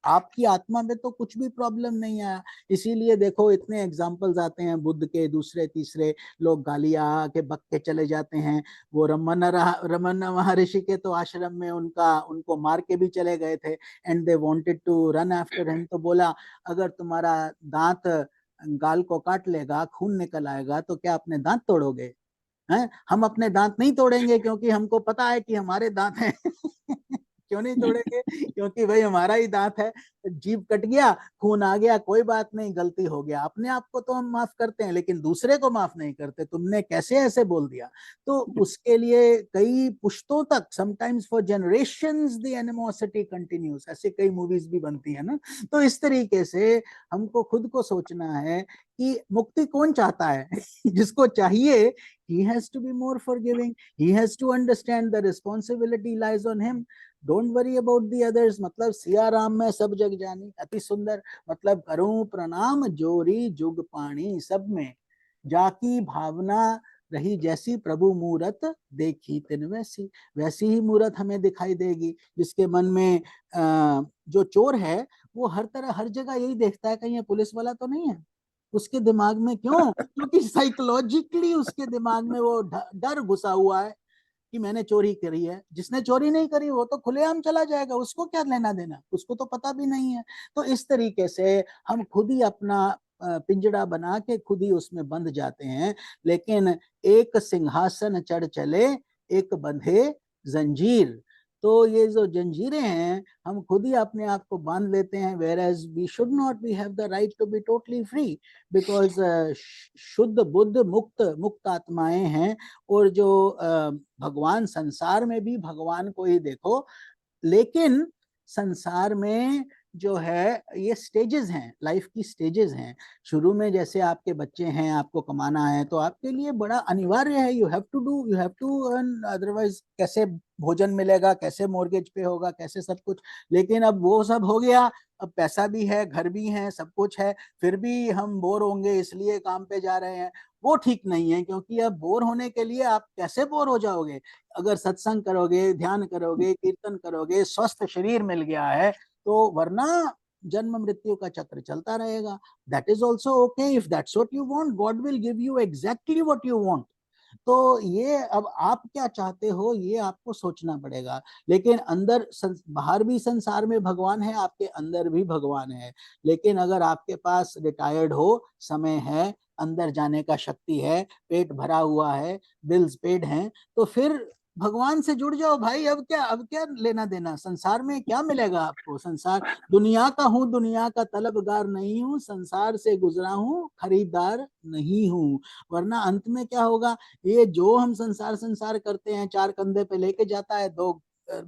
D: आपकी आत्मा में तो कुछ भी प्रॉब्लम नहीं आया। इसीलिए देखो इतने एग्जाम्पल्स आते हैं बुद्ध के, दूसरे तीसरे लोग गालियां के बक के चले जाते हैं। वो रमन महर्षि के तो आश्रम में उनको मार के भी चले गए थे, and they wanted to run after him. तो बोला अगर तुम्हारा दांत गाल को काट लेगा, खून निकल आएगा, तो क्या अपने दांत तोड़ोगे? हैं? हम अपने दांत नहीं तोड़ेंगे, क्योंकि हमको पता है कि हमारे दांत हैं। क्यों नहीं तोड़ेंगे? क्योंकि भाई हमारा ही दांत है। जीभ कट गया, खून आ गया, कोई बात नहीं, गलती हो गया। अपने आप को तो हम माफ करते हैं, लेकिन दूसरे को माफ नहीं करते। तुमने कैसे ऐसे बोल दिया? तो उसके लिए कई पुश्तों तक, sometimes for generations the animosity continues, ऐसे कई मूवीज भी बनती है ना। तो इस तरीके से हमको खुद को सोचना है कि मुक्ति कौन चाहता है? जिसको चाहिए, he has to be more forgiving, he has to understand the responsibility lies on him, don't worry about the others। मतलब सिया राम में सब जग जानी, अति सुंदर। मतलब करूं प्रणाम जोरी जुग पानी, सब में जाकी भावना रही जैसी, प्रभु मूरत देखी तिन वैसी। वैसी ही मूरत हमें दिखाई देगी, जिसके मन में जो चोर है वो हर तरह हर जगह यही देखता है, कहीं ये पुलिस वाला तो नहीं है उसके दिमाग में। क्यों? क्योंकि साइकोलॉजिकली उसके दिमाग में वो डर घुसा हुआ है कि मैंने चोरी करी है। जिसने चोरी नहीं करी वो तो खुलेआम चला जाएगा, उसको क्या लेना देना, उसको तो पता भी नहीं है। तो इस तरीके से हम खुद ही अपना पिंजड़ा बना के खुद ही उसमें बंध जाते हैं। लेकिन एक सिंहासन चढ़ चले, एक बंधे जंजीर। तो ये जो जंजीरें हैं हम खुद ही अपने आप को बांध लेते हैं, whereas we should not, we have the right to be totally free, because शुद्ध बुद्ध मुक्त आत्माएं हैं। और जो भगवान, संसार में भी भगवान को ही देखो, लेकिन संसार में जो है ये स्टेजेस हैं, लाइफ की स्टेजेस हैं। शुरू में जैसे आपके बच्चे हैं, आपको कमाना है, तो आपके लिए बड़ा अनिवार्य है, you have to earn, otherwise कैसे भोजन मिलेगा, कैसे मॉर्गेज पे होगा, कैसे सब कुछ। लेकिन अब वो सब हो गया, अब पैसा भी है, घर भी है, सब कुछ है, फिर भी हम बोर होंगे इसलिए काम पे जा रहे हैं। वो ठीक नहीं है, क्योंकि अब बोर होने के लिए आप कैसे बोर हो जाओगे? अगर सत्संग करोगे, ध्यान करोगे, कीर्तन करोगे, स्वस्थ शरीर मिल गया है, तो वरना जन्म मृत्यु का चक्र चलता रहेगा। That is also okay, if that's what you want, God will give you exactly what you want. तो ये अब आप क्या चाहते हो ये आपको सोचना पड़ेगा। लेकिन अंदर बाहर भी संसार में भगवान है, आपके अंदर भी भगवान है। लेकिन अगर आपके पास रिटायर्ड हो, समय है, अंदर जाने का शक्ति है, पेट भरा हुआ है, बिल्स पेड हैं, तो फिर भगवान से जुड़ जाओ भाई। अब क्या लेना देना, संसार में क्या मिलेगा आपको? संसार दुनिया का हूँ, दुनिया का तलबगार नहीं हूँ, संसार से गुजरा हूँ, खरीदार नहीं हूँ। वरना अंत में क्या होगा? ये जो हम संसार करते हैं, 4 कंधे पे लेके जाता है, 2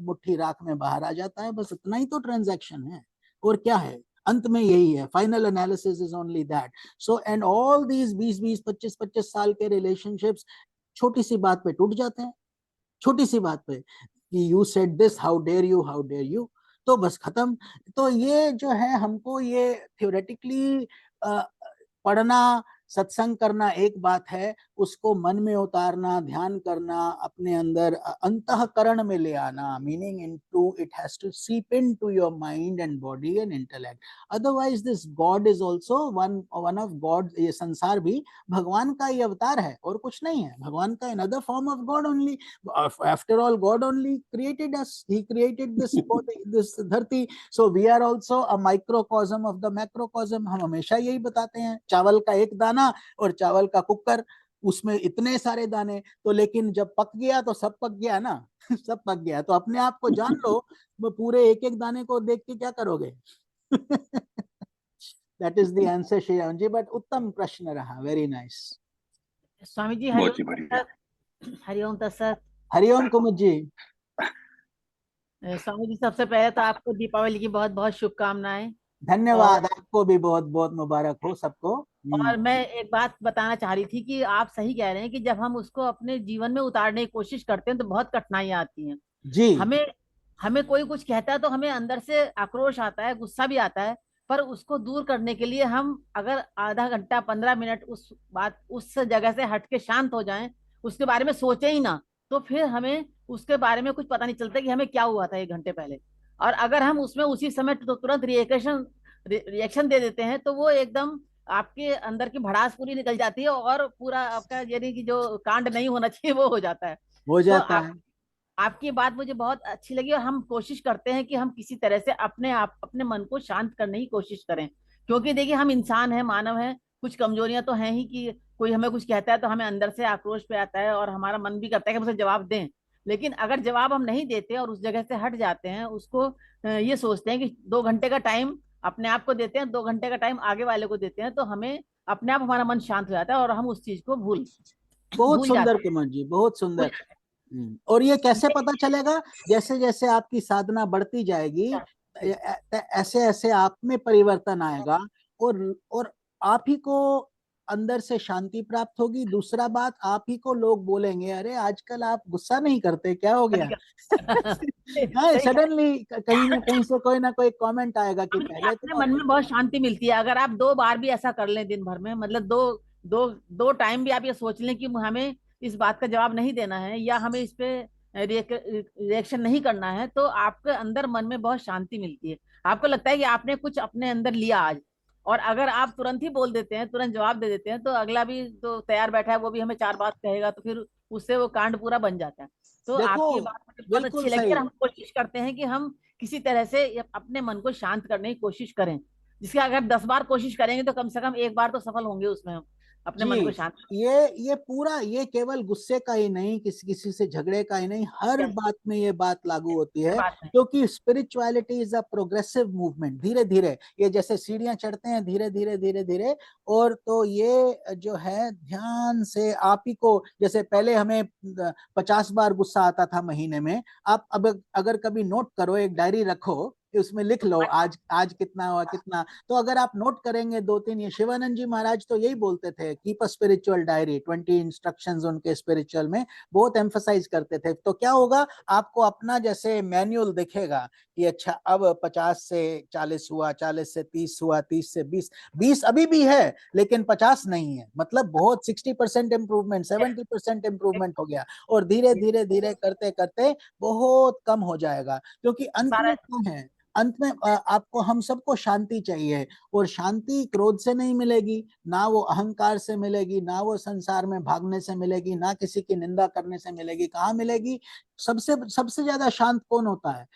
D: मुट्ठी राख में बाहर आ जाता है, बस इतना ही तो ट्रांजैक्शन है। और क्या है? अंत में यही है, final analysis is only that. So and all these 20-20, 25-25 साल के रिलेशनशिप्स छोटी सी बात पे टूट जाते हैं, छोटी सी बात पे कि you said this, how dare you, तो बस खत्म। तो ये जो है हमको ये थ्योरेटिकली पढ़ना, सत्संग करना एक बात है, उसको मन में उतारना, ध्यान करना, अपने अंदर अंतःकरण में ले आना, meaning into, it has to seep into your mind and body and intellect. Otherwise this god is also one of god. ये संसार भी भगवान का ही अवतार है और कुछ नहीं है, भगवान का another form of god only. After all god only created us, he created this body, this धरती। So we are also a microcosm of the macrocosm. हम हमेशा यही बताते हैं, चावल का एक दाना और चावल का कुकर, उसमें इतने सारे दाने, तो लेकिन जब पक गया तो सब पक गया ना। सब पक गया। तो अपने आप को जान लो, वो पूरे एक दाने को देख के क्या करोगे? That is the answer Shriram ji. But उत्तम प्रश्न रहा, वेरी नाइस।
C: स्वामी जी
E: बहुत ही बढ़िया।
C: हरिओम तत्सत।
D: हरिओम कुमुद जी।
C: स्वामी जी सबसे पहले तो आपको दीपावली की बहुत बहुत शुभकामनाएं।
D: धन्यवाद, आपको भी बहुत बहुत मुबारक हो सबको।
C: और मैं एक बात बताना चाह रही थी कि आप सही कह रहे हैं कि जब हम उसको अपने जीवन में उतारने की कोशिश करते हैं तो बहुत कठिनाइयां आती हैं।
D: जी
C: हमें हमें कोई कुछ कहता है तो हमें अंदर से आक्रोश आता है, गुस्सा भी आता है। पर उसको दूर करने के लिए हम अगर आधा घंटा 15 मिनट उस जगह से हट के शांत हो जाएं, उसके बारे में सोचे ही ना, तो फिर हमें उसके बारे में कुछ पता नहीं चलता कि हमें क्या हुआ था 1 घंटे पहले। और अगर हम उसमें उसी समय तो तुरंत रिएक्शन दे देते हैं तो वो एकदम आपके अंदर की भड़ास पूरी निकल जाती है और पूरा आपका यानी कि जो कांड नहीं होना चाहिए वो हो जाता है।
D: हो
C: तो
D: जाता है।
C: आपकी बात मुझे बहुत अच्छी लगी और हम कोशिश करते हैं कि हम किसी तरह से अपने मन को शांत करने की कोशिश करें। क्योंकि देखिए हम इंसान हैं, मानव हैं, कुछ कमजोरियां तो हैं ही कि कोई हमें कुछ कहता है तो हमें अंदर से आक्रोश पे आता है और हमारा मन भी करता है कि हम उसे जवाब दें। लेकिन अगर जवाब हम नहीं देते और उस जगह से हट जाते हैं, उसको ये सोचते हैं कि 2 घंटे का टाइम अपने आप को देते हैं, 2 घंटे का टाइम आगे वाले को देते हैं, तो हमें अपने आप हमारा मन शांत हो जाता है और हम उस चीज को
D: बहुत
C: भूल
D: सुंदर
C: जाते
D: कुमार जी, बहुत
C: हैं।
D: सुंदर। और ये कैसे पता चलेगा? जैसे जैसे आपकी साधना बढ़ती जाएगी ऐसे ऐसे आप में परिवर्तन आएगा और आप ही को अंदर से शांति प्राप्त होगी। दूसरा बात, आप ही को लोग बोलेंगे, अरे आजकल आप गुस्सा नहीं करते, क्या हो गया?
C: सही कह
D: सडनली कहीं ना कहीं से कोई ना कोई कमेंट आएगा कि पहले
C: अपने
D: तो
C: मन में बहुत शांति मिलती है अगर आप 2 बार भी ऐसा कर लें दिन भर में, मतलब दो दो दो टाइम भी आप ये सोच लें कि हमें इस बात का जवाब नहीं देना है या हमें इस पे रिएक्शन नहीं करना है, तो आपके अंदर मन में बहुत शांति मिलती है। आपको लगता है कि आपने कुछ अपने अंदर लिया आज। और अगर आप तुरंत ही बोल देते हैं, तुरंत जवाब दे देते हैं, तो अगला भी तो तैयार बैठा है वो भी हमें 4 बात कहेगा, तो फिर उससे वो कांड पूरा बन जाता है। तो
D: देखो,
C: आपकी बात मुझे बहुत
D: बिल्कुल
C: अच्छी लगी
D: सही।
C: और हम कोशिश करते हैं कि हम किसी तरह से अपने मन को शांत करने की कोशिश करें। जिसके अगर 10 बार कोशिश करेंगे तो कम से कम 1 बार तो सफल होंगे उसमें हम अपने मन को
D: जी,
C: शांत
D: ये पूरा, ये केवल गुस्से का ही नहीं, किसी किसी से झगड़े का ही नहीं, हर
C: करने
D: बात में ये बात लागू होती
C: की
D: है।
C: बात नहीं।
D: क्योंकि spirituality is a progressive movement, धीरे धीरे, ये जैसे सीढ़ियां चढ़ते हैं धीरे धीरे धीरे धीरे। और तो ये जो है, ध्यान से आप ही को, जैसे पहले हमें 50 बार गुस्सा आता था महीने में, आप अब अगर कभी नोट करो, एक डायरी रखो, उसमें लिख लो आज आज कितना हुआ कितना। तो अगर आप नोट करेंगे 2-3, ये शिवानंद जी महाराज तो यही बोलते थे, keep a spiritual diary, 20 instructions उनके स्पिरिचुअल में बहुत एम्फसाइज करते थे। तो क्या होगा, आपको अपना जैसे मैनुअल दिखेगा कि अच्छा अब 50 से 40 हुआ, 40 से 30 हुआ, 30 से 20, 20 अभी भी है लेकिन 50 नहीं है, मतलब बहुत 60% इम्प्रूवमेंट, 70% इम्प्रूवमेंट हो गया। और धीरे धीरे धीरे करते करते बहुत कम हो जाएगा। क्योंकि अंत
C: सारा
D: में क्या है, अंत में आपको, हम सबको शांति चाहिए। और शांति क्रोध से नहीं मिलेगी, ना वो अहंकार से मिलेगी, ना वो संसार में भागने से मिलेगी, ना किसी की निंदा करने से मिलेगी। कहाँ मिलेगी? सबसे सबसे ज्यादा शांत कौन होता है?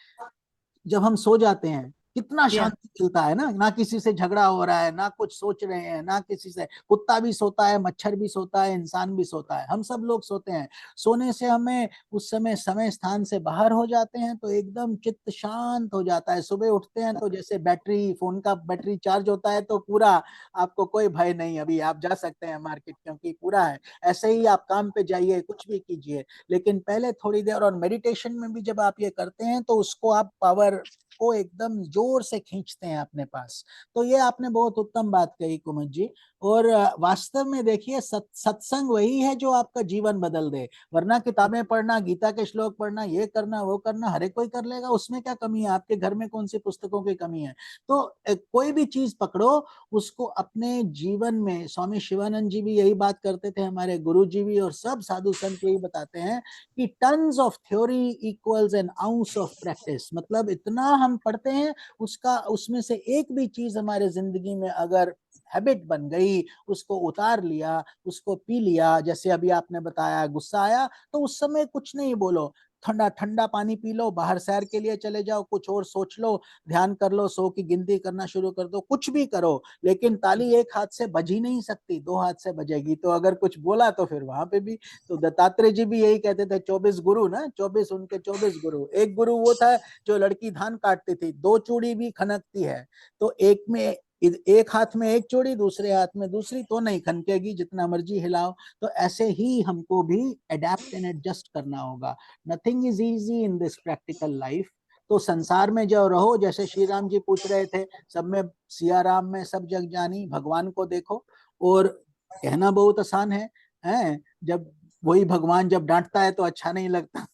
D: जब हम सो जाते हैं, कितना शांति मिलता है ना, ना किसी से झगड़ा हो रहा है, ना कुछ सोच रहे हैं, ना किसी से। कुत्ता भी सोता है, मच्छर भी सोता है, इंसान भी सोता है, हम सब लोग सोते हैं। सोने से हमें उस समय समय स्थान से बाहर हो जाते हैं तो एकदम चित्त शांत हो जाता है। सुबह उठते हैं तो जैसे बैटरी, फोन का बैटरी चार्ज होता है तो पूरा, आपको कोई भय नहीं, अभी आप जा सकते हैं मार्केट क्योंकि पूरा है। ऐसे ही आप काम पे जाइए, कुछ भी कीजिए, लेकिन पहले थोड़ी देर, और मेडिटेशन में भी जब आप ये करते हैं तो उसको आप पावर को एकदम जोर से खींचते हैं अपने पास। तो ये आपने बहुत उत्तम बात कही कुमुद जी। और वास्तव में देखिए, सत्संग वही है जो आपका जीवन बदल दे। वरना किताबें पढ़ना, गीता के श्लोक पढ़ना, ये करना वो करना, हर एक कोई कर लेगा, उसमें क्या कमी है? आपके घर में कौन सी पुस्तकों की कमी है? तो कोई भी चीज पकड़ो, उसको अपने जीवन में, स्वामी शिवानंद जी भी यही बात करते थे, हमारे गुरु जी भी, और सब साधु संत यही बताते हैं कि tons of theory equals N ounce of practice. मतलब इतना हम पढ़ते हैं, उसका, उसमें से एक भी चीज हमारे जिंदगी में अगर हैबिट बन गई, उसको उतार लिया, उसको पी लिया। जैसे अभी आपने बताया, गुस्सा आया तो उस समय कुछ नहीं बोलो, ठंडा ठंडा पानी पी लो, बाहर सैर के लिए चले जाओ, कुछ और सोच लो, ध्यान कर लो, 100 की गिनती करना शुरू कर दो, कुछ भी करो। लेकिन ताली एक हाथ से बज ही नहीं सकती, 2 हाथ से बजेगी। तो अगर कुछ बोला तो फिर वहां पे भी, तो दत्तात्रेय जी भी यही कहते थे, 24 गुरु ना, 24 उनके 24 गुरु। एक गुरु वो था जो लड़की धान काटती थी, 2 चूड़ी भी खनकती है, तो एक में, एक हाथ में एक चूड़ी, दूसरे हाथ में दूसरी, तो नहीं खनकेगी, जितना मर्जी हिलाओ। तो ऐसे ही हमको भी अडेप्ट एंड एडजस्ट करना होगा। Nothing is easy in this practical life. तो संसार में जो रहो, जैसे श्री राम जी पूछ रहे थे, सब में सिया राम में सब जग जानी, भगवान को देखो, और कहना बहुत आसान है, जब वही भगवान जब डांटता है तो अच्छा नहीं लगता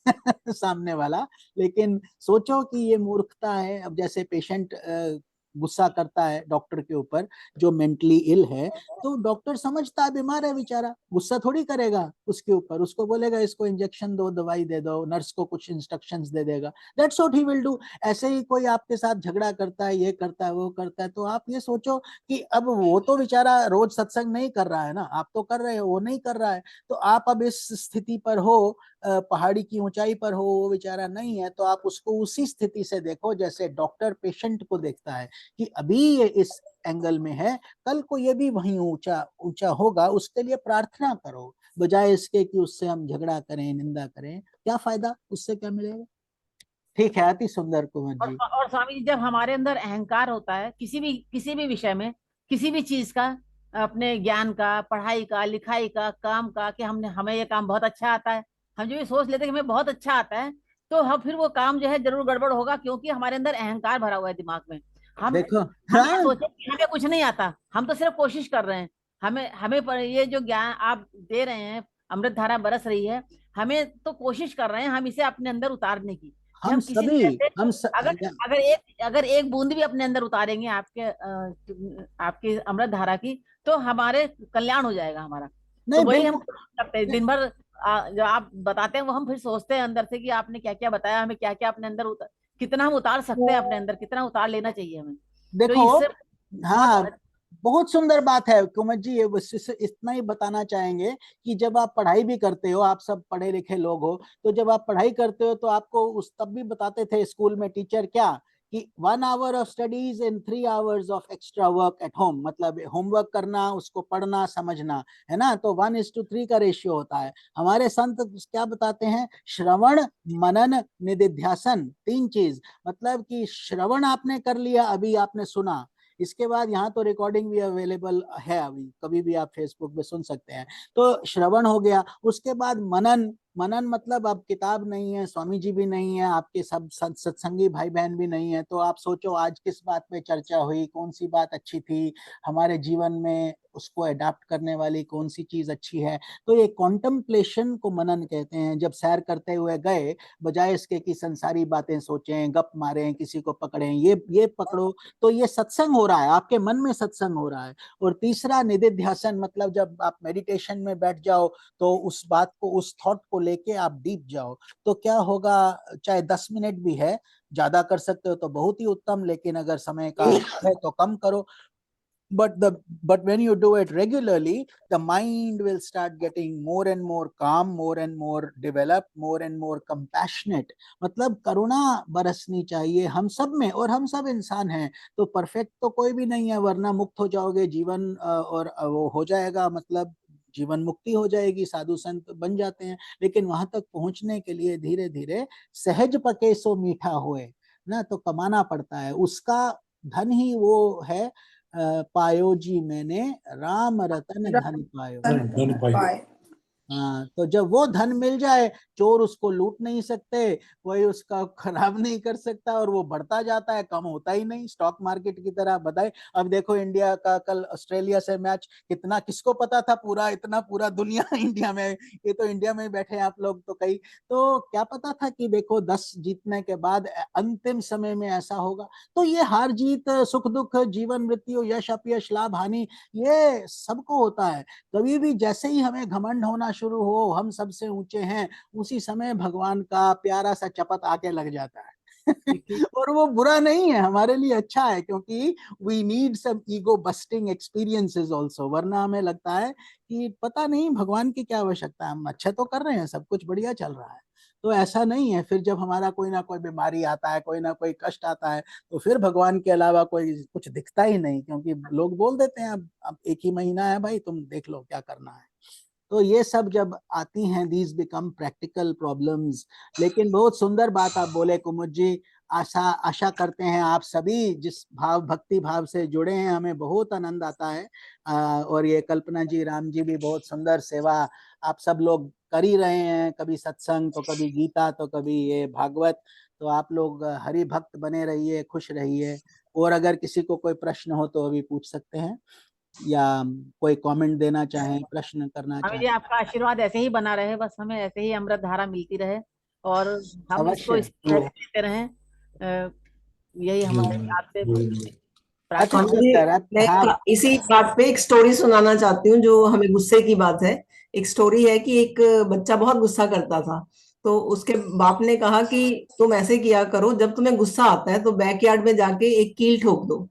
D: सामने वाला, लेकिन सोचो कि ये मूर्खता है। अब जैसे पेशेंट गुस्सा करता है डॉक्टर के ऊपर जो मेंटली इल है, तो डॉक्टर समझता है बीमार है बेचारा, गुस्सा थोड़ी करेगा उसके ऊपर, उसको बोलेगा इसको इंजेक्शन दो, दवाई दे दो, नर्स को कुछ इंस्ट्रक्शंस दे देगा, that's what he will do. ऐसे ही कोई आपके साथ झगड़ा करता है, ये करता है, वो करता है, तो आप ये सोचो कि अब वो तो बेचारा रोज सत्संग नहीं कर रहा है ना, आप तो कर रहे हो, वो नहीं कर रहा है, तो आप अब इस स्थिति पर हो, पहाड़ी की ऊंचाई पर हो, वो बेचारा नहीं है, तो आप उसको उसी स्थिति से देखो जैसे डॉक्टर पेशेंट को देखता है कि अभी ये इस एंगल में है, कल को ये भी वहीं ऊंचा ऊंचा होगा, उसके लिए प्रार्थना करो, बजाय इसके कि उससे हम झगड़ा करें, निंदा करें। क्या फायदा, उससे क्या मिलेगा? ठीक है, अति सुंदर कुंवर जी।
C: और स्वामी जी, जब हमारे अंदर अहंकार होता है किसी भी विषय में, किसी भी चीज का, अपने ज्ञान का, पढ़ाई का, लिखाई का, काम का, कि हमें ये काम बहुत अच्छा आता है, हम जो ये सोच लेते हैं कि हमें बहुत अच्छा आता है, तो हम फिर वो काम जो है जरूर गड़बड़ होगा, क्योंकि हमारे अंदर अहंकार भरा हुआ है दिमाग में। हम
D: देखो,
C: हम ये
D: हाँ,
C: सोचे कि हमें कुछ नहीं आता, हम तो सिर्फ कोशिश कर रहे हैं। हमें हमें पर ये जो ज्ञान आप दे रहे हैं, अमृत धारा बरस रही है, हमें तो कोशिश कर रहे हैं हम इसे अपने अंदर उतारने की, कि
D: हम
C: हम किसी
D: सभी,
C: तरह से,
D: हम
C: अगर अगर एक बूंद भी अपने अंदर उतारेंगे आपके अमृत धारा की, तो हमारे कल्याण हो जाएगा हमारा। तो
D: नहीं,
C: वही हम
D: बिल्कुल
C: करते हैं दिन भर। जो आप बताते हैं वो हम फिर सोचते हैं अंदर से कि आपने क्या क्या बताया, हमें क्या क्या अपने अंदर कितना हम उतार सकते हैं अपने अंदर, कितना उतार लेना चाहिए हमें। तो
D: देखो,
C: इससे
D: हाँ,
C: बहुत
D: बहुत सुंदर बात है कुमार जी, ये बस इतना ही बताना चाहेंगे कि जब आप पढ़ाई भी करते हो, आप सब पढ़े लिखे लोग हो, तो जब आप पढ़ाई करते हो तो आपको उस तब भी बताते थे स्कूल में टीचर क्या, कि 1 hour of studies and 3 hours of extra work at home, मतलब होमवर्क करना, उसको पढ़ना, समझना, है ना, तो 1:3 का रेशियो होता है। हमारे संत क्या बताते हैं, श्रवण, मनन, निधिध्यासन, 3 चीज, मतलब कि श्रवण आपने कर लिया, अभी आपने सुना, इसके बाद यहाँ तो रिकॉर्डिंग भी अवेलेबल है, अभी कभी भी आप फेसबुक पे सुन सकते हैं, तो श्रवण हो गया। उसके बाद मनन, मनन मतलब अब किताब नहीं है, स्वामी जी भी नहीं है, आपके सब सत्संगी भाई बहन भी नहीं है, तो आप सोचो आज किस बात पे चर्चा हुई, कौन सी बात अच्छी थी हमारे जीवन में, उसको अडाप्ट करने वाली कौन सी चीज अच्छी है। तो ये कॉन्टेम्पलेशन को मनन कहते हैं। जब सैर करते हुए गए, बजाय इसके कि संसारी बातें सोचें, गप मारें, किसी को पकड़ें, ये पकड़ो, तो ये सत्संग हो रहा है, आपके मन में सत्संग हो रहा है। और तीसरा निधिध्यासन, मतलब जब आप मेडिटेशन में बैठ जाओ तो उस बात को, उस थॉट को लेके आप डीप जाओ, तो क्या होगा, चाहे 10 मिनट भी है, ज्यादा कर सकते हो तो बहुत ही उत्तम, लेकिन अगर समय का है तो कम करो। But when you do it regularly, the mind will start getting more and more calm, more and more developed, more and more compassionate. मतलब करुणा बरसनी चाहिए हम सब में, और हम सब इंसान हैं, तो परफेक्ट तो कोई भी नहीं है, वरना मुक्त हो जाओगे जीवन, और वो हो जाएगा, मतलब जीवन मुक्ति हो जाएगी, साधु संत बन जाते हैं। लेकिन वहां तक पहुंचने के लिए धीरे धीरे सहज पके सो मीठा होए ना, तो कमाना पड़ता है, उसका धन ही वो है। पायो जी मैंने राम रतन धन पायो।
F: धन पाए।
D: हाँ, तो जब वो धन मिल जाए, चोर उसको लूट नहीं सकते, कोई उसका खराब नहीं कर सकता, और वो बढ़ता जाता है, कम होता ही नहीं, स्टॉक मार्केट की तरह। बताए, अब देखो इंडिया का कल ऑस्ट्रेलिया से मैच, कितना किसको पता था, पूरा इतना पूरा दुनिया इंडिया में, ये तो इंडिया में बैठे हैं आप लोग तो कई, तो क्या पता था कि देखो 10 जीतने के बाद अंतिम समय में ऐसा होगा। तो ये हार जीत, सुख दुख, जीवन मृत्यु, यश अपयश, लाभ हानि, ये सबको होता है। कभी भी जैसे ही हमें घमंड होना शुरू हो, हम सबसे ऊंचे हैं, उसी समय भगवान का प्यारा सा चपत आके लग जाता है और वो बुरा नहीं है, हमारे लिए अच्छा है, क्योंकि we need some ego busting experiences also, वरना हमें लगता है कि पता नहीं भगवान की क्या आवश्यकता है, हम अच्छे तो कर रहे हैं, सब कुछ बढ़िया चल रहा है। तो ऐसा नहीं है। फिर जब हमारा कोई ना कोई बीमारी आता है, कोई ना कोई कष्ट आता है, तो फिर भगवान के अलावा कोई कुछ दिखता ही नहीं, क्योंकि लोग बोल देते हैं अब 1 ही महीना है भाई, तुम देख लो क्या करना है। तो ये सब जब आती हैं, दीज बिकम प्रैक्टिकल प्रॉब्लम्स। लेकिन बहुत सुंदर बात आप बोले कुमुद जी, आशा करते हैं आप सभी जिस भाव, भक्ति भाव से जुड़े हैं, हमें बहुत आनंद आता है। और ये कल्पना जी, राम जी भी बहुत सुंदर सेवा आप सब लोग कर ही रहे हैं, कभी सत्संग तो कभी गीता तो कभी ये भागवत। तो आप लोग हरि भक्त बने रहिए, खुश रहिए। और अगर किसी को कोई प्रश्न हो तो अभी पूछ सकते हैं। या कोई कमेंट देना चाहें, प्रश्न करना
C: स्वामी जी
D: चाहें?
C: आपका आशीर्वाद ऐसे ही बना रहे, बस हमें ऐसे ही अमृत धारा मिलती रहे और हम इसको
D: अवश्य।
C: इस तरह से लेते रहें। यही हमारे आपसे
D: अच्छा
C: प्रार्थना।
F: स्वामी जी,
D: सिस्टर,
F: मैं
D: हाँ।
F: इसी बात पे एक स्टोरी सुनाना चाहती हूँ जो हमें गुस्से की बात है। एक स्टोरी है कि एक बच्चा बहुत गुस्सा करता था, तो उसके बाप ने कहा कि तुम ऐसे किया करो, जब तुम्हें गुस्सा आता है तो बैकयार्ड में जाके एक कील ठोक दो।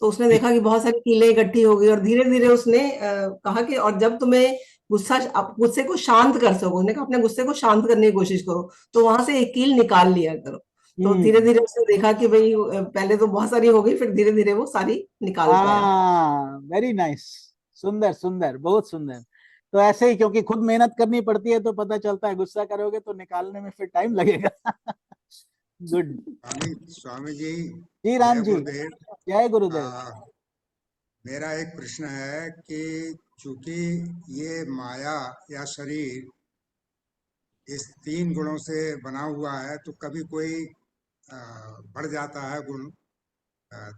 F: तो उसने देखा कि बहुत सारी कीलें इकट्ठी हो गई और धीरे धीरे उसने कहा कि और जब तुम्हें गुस्से को शांत कर सको, उसने कहा अपने गुस्से को शांत करने की कोशिश करो, तो वहां से एक कील निकाल लिया करो। तो धीरे धीरे उसने देखा कि भाई पहले तो बहुत सारी हो गई, फिर धीरे धीरे वो सारी निकाल पाया।
D: हाँ, वेरी नाइस, सुंदर सुंदर, बहुत सुंदर। तो ऐसे ही, क्योंकि खुद मेहनत करनी पड़ती है तो पता चलता है, गुस्सा करोगे तो निकालने में फिर टाइम लगेगा। गुड।
G: स्वामी जी,
D: जी राम
G: जय
D: जी,
G: गुरुदेव।
D: जय गुरुदेव।
G: मेरा एक प्रश्न है कि चूंकि ये माया या शरीर इस 3 गुणों से बना हुआ है, तो कभी कोई बढ़ जाता है गुण,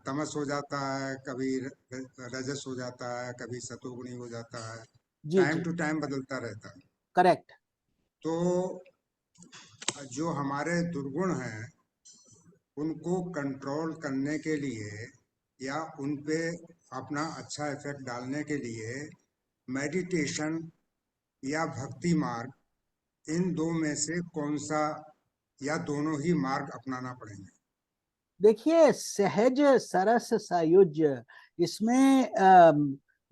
G: तमस हो जाता है, कभी रजस हो जाता है, कभी सतोगुणी हो जाता है,
D: जी
G: टाइम
D: जी,
G: टू टाइम बदलता रहता है।
D: करेक्ट।
G: तो जो हमारे दुर्गुण हैं उनको कंट्रोल करने के लिए या उन पे अपना अच्छा इफेक्ट डालने के लिए मेडिटेशन या भक्ति मार्ग, इन 2 में से कौन सा या दोनों ही मार्ग अपनाना पड़ेंगे?
D: देखिए, सहज सरस सायुज्य, इसमें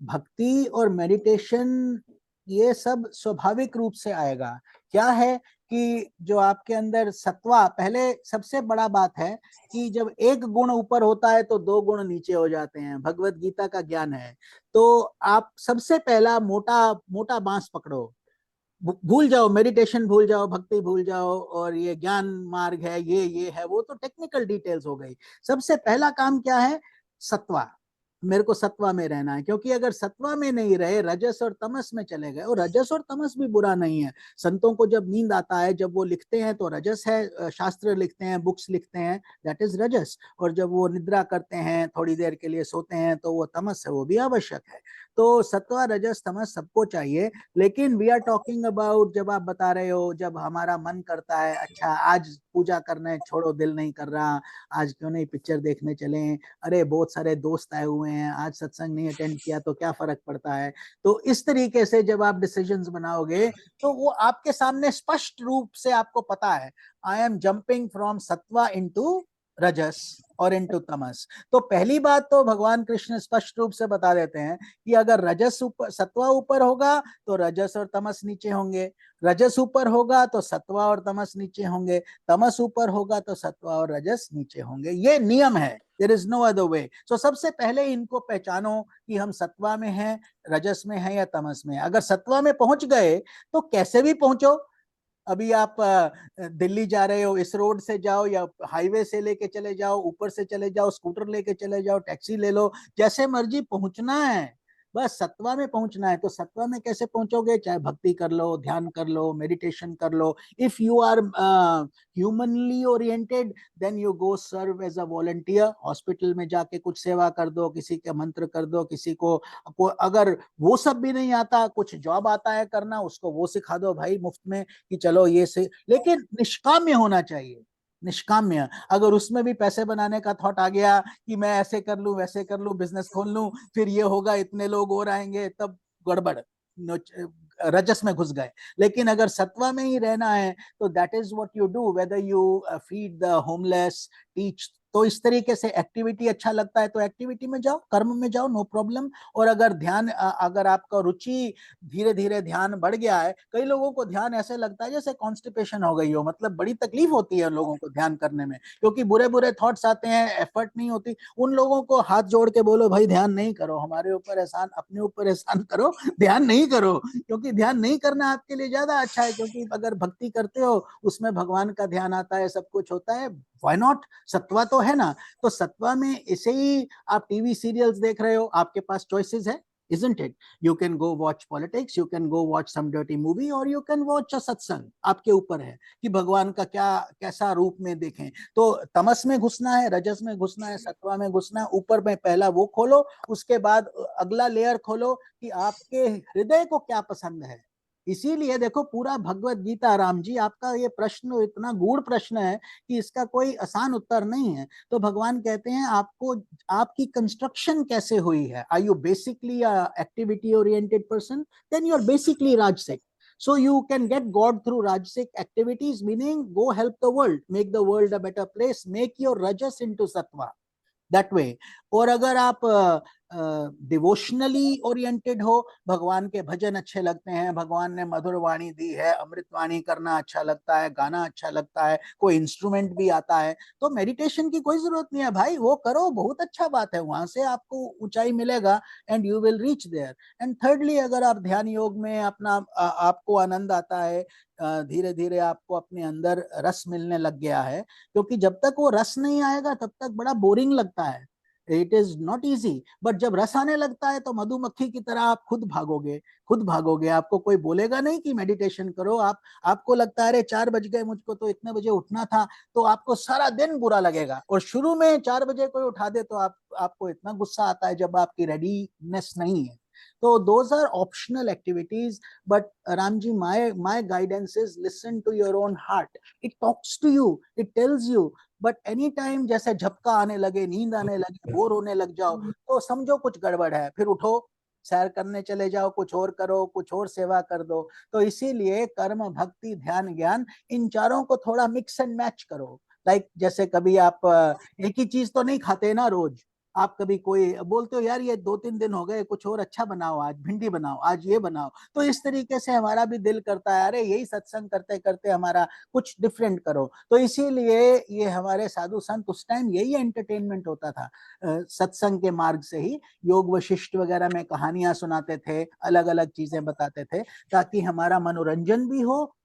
D: भक्ति और मेडिटेशन ये सब स्वाभाविक रूप से आएगा। क्या है कि जो आपके अंदर सत्वा, पहले सबसे बड़ा बात है कि जब एक गुण ऊपर होता है तो 2 गुण नीचे हो जाते हैं, भगवत गीता का ज्ञान है। तो आप सबसे पहला मोटा मोटा बांस पकड़ो, भूल जाओ मेडिटेशन, भूल जाओ भक्ति, भूल जाओ और ये ज्ञान मार्ग है, ये है, वो तो टेक्निकल डिटेल्स हो गई। सबसे पहला काम क्या है? सत्वा। मेरे को सत्वा में रहना है, क्योंकि अगर सत्वा में नहीं रहे, रजस और तमस में चले गए, और रजस और तमस भी बुरा नहीं है। संतों को जब नींद आता है, जब वो लिखते हैं तो रजस है, शास्त्र लिखते हैं, बुक्स लिखते हैं, दैट इज रजस। और जब वो निद्रा करते हैं, थोड़ी देर के लिए सोते हैं, तो वो तमस है, वो भी आवश्यक है। तो सत्वा रजस तमस सबको चाहिए। लेकिन वी आर टॉकिंग अबाउट, जब आप बता रहे हो, जब हमारा मन करता है, अच्छा आज पूजा करने छोड़ो, दिल नहीं कर रहा, आज क्यों नहीं पिक्चर देखने चलें, अरे बहुत सारे दोस्त आए हुए हैं, आज सत्संग नहीं अटेंड किया तो क्या फर्क पड़ता है। तो इस तरीके से जब आप डिसीजंस बनाओगे तो वो आपके सामने स्पष्ट रूप से आपको पता है, I am jumping from sattva into rajas और इनटू तमस। तो पहली बात तो भगवान कृष्ण स्पष्ट रूप से बता देते हैं कि अगर रजस ऊपर, सत्वा ऊपर होगा तो रजस और तमस नीचे होंगे, रजस ऊपर होगा तो सत्वा और तमस नीचे होंगे, तमस ऊपर होगा तो सत्वा और रजस नीचे होंगे। ये नियम है, there is no other way. So सबसे पहले इनको पहचानो कि हम सत्वा में हैं, रजस में हैं या तमस में। अगर सत्वा में पहुंच गए तो कैसे भी पहुंचो, अभी आप दिल्ली जा रहे हो, इस रोड से जाओ या हाईवे से लेके चले जाओ, ऊपर से चले जाओ, स्कूटर लेके चले जाओ, टैक्सी ले लो, जैसे मर्जी पहुंचना है, बस सत्वा में पहुंचना है। तो सत्वा में कैसे पहुंचोगे? चाहे भक्ति कर लो, ध्यान कर लो, मेडिटेशन कर लो। If you are humanly oriented, then you go serve as a volunteer, hospital में जाके कुछ सेवा कर दो, किसी के मंत्र कर दो, किसी को अगर वो सब भी नहीं आता, कुछ जॉब आता है करना, उसको वो सिखा दो भाई मुफ्त में, कि चलो ये से। लेकिन निष्काम्य होना चाहिए, निष्काम्य। अगर उसमें भी पैसे बनाने का थॉट आ गया कि मैं ऐसे कर लूं, वैसे कर लूं, बिजनेस खोल लूं, फिर ये होगा, इतने लोग और आएंगे, तब गड़बड़, रजस में घुस गए। लेकिन अगर सत्वा में ही रहना है तो that is what you do, whether you feed the homeless, teach. तो इस तरीके से एक्टिविटी अच्छा लगता है तो एक्टिविटी में जाओ, कर्म में जाओ, नो प्रॉब्लम। और अगर ध्यान, अगर आपका रुचि धीरे धीरे ध्यान बढ़ गया है, कई लोगों को ध्यान ऐसे लगता है जैसे कॉन्स्टिपेशन हो गई हो, मतलब बड़ी तकलीफ होती है लोगों को ध्यान करने में, क्योंकि बुरे बुरे थॉट्स आते हैं, एफर्ट नहीं होती। उन लोगों को हाथ जोड़ के बोलो भाई ध्यान नहीं करो, हमारे ऊपर एहसान, अपने ऊपर एहसान करो, ध्यान नहीं करो। क्योंकि ध्यान नहीं करना आपके लिए ज्यादा अच्छा है, क्योंकि अगर भक्ति करते हो उसमें भगवान का ध्यान आता है, सब कुछ होता है, व्हाई नॉट। सत्वा तो है ना। तो सत्वा में इसे ही आप टीवी सीरियल्स देख रहे हो, आपके पास चॉइसेस है, isn't it? You can go watch politics, you can go watch some dirty movie, or you can watch a satsang. आपके ऊपर है कि भगवान का क्या कैसा रूप में देखें। तो तमस में घुसना है, रजस में घुसना है, सत्वा में घुसना है, ऊपर में पहला वो खोलो, उसके बाद अगला लेयर खोलो कि आपके हृदय को क्या पसंद है। इसीलिए देखो पूरा भगवत गीता, राम जी आपका ये प्रश्न इतना गूढ़ प्रश्न है कि इसका कोई आसान उत्तर नहीं है। तो भगवान कहते हैं आपको, आपकी कंस्ट्रक्शन कैसे हुई है। Are you basically activity oriented person, then you are basically राजसिक. So you can get God through Rajasic activities, meaning go help the world, make the world a better place, make your Rajas into Sattva. That way. और अगर आप डिवोशनली ओरिएंटेड हो, भगवान के भजन अच्छे लगते हैं, भगवान ने मधुर वाणी दी है, अमृतवाणी करना अच्छा लगता है, गाना अच्छा लगता है, कोई इंस्ट्रूमेंट भी आता है, तो मेडिटेशन की कोई जरूरत नहीं है भाई, वो करो, बहुत अच्छा बात है, वहां से आपको ऊंचाई मिलेगा and you will reach there. And thirdly, अगर आप ध्यान योग में अपना आपको आनंद आता है, धीरे धीरे आपको अपने अंदर रस मिलने लग गया है, क्योंकि जब तक वो रस नहीं आएगा तब तक बड़ा बोरिंग लगता है. It is not easy. But जब रस आने लगता है तो मधुमक्खी की तरह आप खुद भागोगे. आपको कोई बोलेगा नहीं कि मेडिटेशन करो. आपको लगता है अरे 4 बज गए, मुझको तो इतने बजे उठना था, तो आपको सारा दिन बुरा लगेगा. और शुरू में 4 बजे कोई उठा दे तो आपको इतना गुस्सा आता है जब आपकी रेडीनेस नहीं है. So those are optional activities, but Ramji, my guidance is listen to your own heart. It talks to you, it tells you. But anytime जैसे झपका आने लगे, नींद आने लगे, बोर होने लग जाओ, तो समझो कुछ गड़बड़ है, फिर उठो, सैर करने चले जाओ, कुछ और करो, कुछ और सेवा कर दो. तो इसीलिए कर्म, भक्ति, ध्यान, ज्ञान, इन चारों को थोड़ा मिक्स एंड मैच करो. लाइक जैसे कभी आप एक ही चीज तो नहीं खाते ना रोज. आप कभी कोई बोलते हो यार ये 2-3 दिन हो गए, कुछ और अच्छा बनाओ, आज भिंडी बनाओ, आज ये बनाओ. तो इस तरीके से हमारा भी दिल करता है अरे यही सत्संग करते करते हमारा कुछ डिफरेंट करो. तो इसीलिए ये हमारे साधु संत उस टाइम यही एंटरटेनमेंट होता था. सत्संग के मार्ग से ही योग वशिष्ठ वगैरह में कहानियां सुनाते थे, अलग अलग चीजें बताते थे, ताकि हमारा मनोरंजन भी हो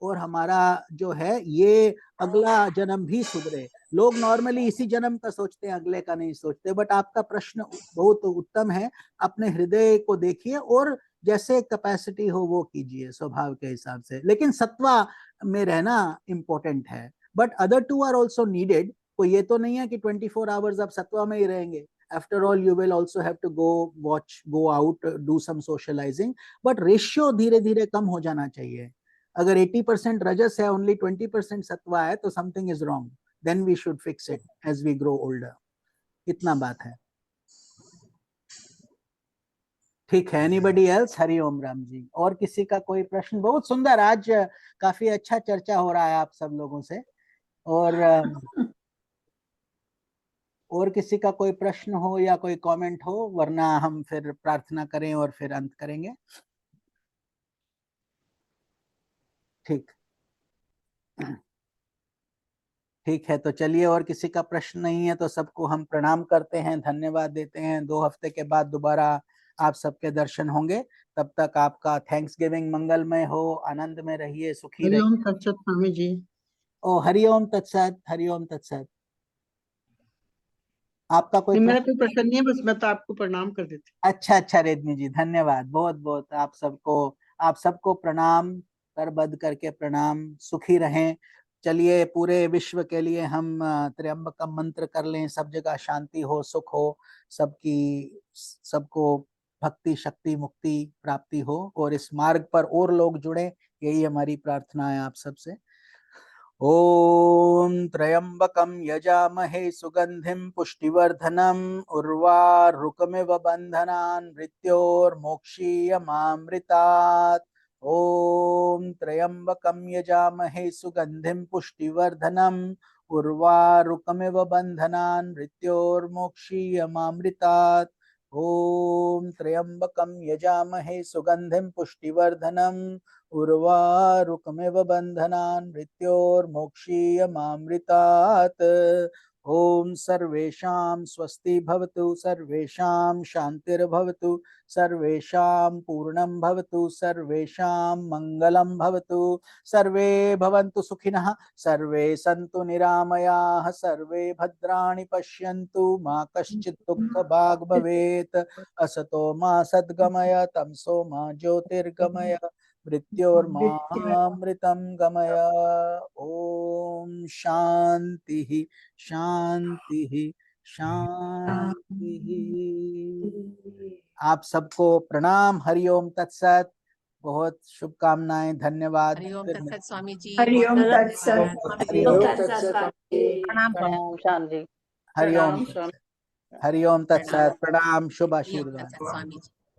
D: और हमारा जो है ये अगला जन्म भी सुधरे. लोग नॉर्मली इसी जन्म का सोचते हैं, अगले का नहीं सोचते. बट आपका प्रश्न बहुत उत्तम है. अपने हृदय को देखिए और जैसे कैपेसिटी हो वो कीजिए स्वभाव के हिसाब से. लेकिन सत्वा में रहना इंपॉर्टेंट है. But other two are also needed. कोई ये तो नहीं है कि 24 आवर्स आप सत्वा में ही रहेंगे. After all, you will also have to go out, do some socializing. But ratio धीरे धीरे कम हो जाना चाहिए. अगर 80% रजस है, only 20% सत्वा है, तो something is wrong. Then we should fix it as we grow older. इतना बात है. ठीक है. Anybody else? हरि ओम राम जी. और किसी का कोई प्रश्न? बहुत सुंदर, आज काफी अच्छा चर्चा हो रहा है आप सब लोगों से. और किसी का कोई प्रश्न हो या कोई कमेंट हो, वरना हम फिर प्रार्थना करें और फिर अंत करेंगे. ठीक है. तो चलिए, और किसी का प्रश्न नहीं है तो सबको हम प्रणाम करते हैं, धन्यवाद देते हैं. 2 हफ्ते के बाद दोबारा आप सबके दर्शन होंगे. तब तक आपका थैंक्सगिविंग मंगलमय हो, आनंद में रहिए, सुखी रहिए.
H: हरिओम तत्सत स्वामी जी.
D: ओ हरिओम तत्सत, हरिओम तत्सत. आपका कोई
H: मेरा कोई प्रश्न नहीं है, बस मैं तो आपको प्रणाम कर देती.
D: अच्छा रेडमी जी, धन्यवाद बहुत बहुत. आप सबको प्रणाम, करबद्ध करके प्रणाम. सुखी रहें. चलिए, पूरे विश्व के लिए हम त्र्यंबकम मंत्र कर लें. सब जगह शांति हो, सुख हो, सबको भक्ति, शक्ति, मुक्ति प्राप्ति हो, और इस मार्ग पर और लोग जुड़े. यही हमारी प्रार्थना है आप सबसे. ओम त्र्यंबकम यजामहे सुगंधिम पुष्टिवर्धनम उर्वारुकमिव बंधनान् मृत्योर्मोक्षीयमामृतात्. ओम त्र्यंबकम यजामहे सुगंधिम पुष्टिवर्धनम उर्वारुकमिव बंधनान् मृत्योर्मोक्षीयमामृतात्. ओम त्र्यंबकम यजामहे सुगंधिम पुष्टिवर्धनम उर्वारुकमिव बंधनान् मृत्योर्मोक्षीयमामृतात्. ओम सर्वेषां स्वस्ति भवतु, सर्वेषां शांतिर्भवतु, सर्वेषां पूर्णं भवतु, सर्वेषां मंगलं भवतु, सर्वे भवन्तु सुखिनः, सर्वे सन्तु निरामयाः, सर्वे भद्राणि पश्यन्तु, मा कश्चित् दुःखभाग् भवेत्। असतो मा सद्गमय, तमसो मा ज्योतिर्गमय, मृत्योर्मामृतं गमय। ओम शांति शांति शांति। आप सबको प्रणाम। हरिओम तत्सत। बहुत शुभकामनाएं, धन्यवाद।
A: हरिओम तत्सत स्वामी जी।
I: हरिओम
A: बहुत
I: तत्सत।
A: धन्यवाद।
D: हरिओम
C: प्रणाम
D: हरिओम
B: प्रणाम स्वामी।
D: हरिओम तत्सत। प्रणाम, शुभ
A: हरिओम
D: आशीर्वाद।
A: तत्सत स्वामी जी।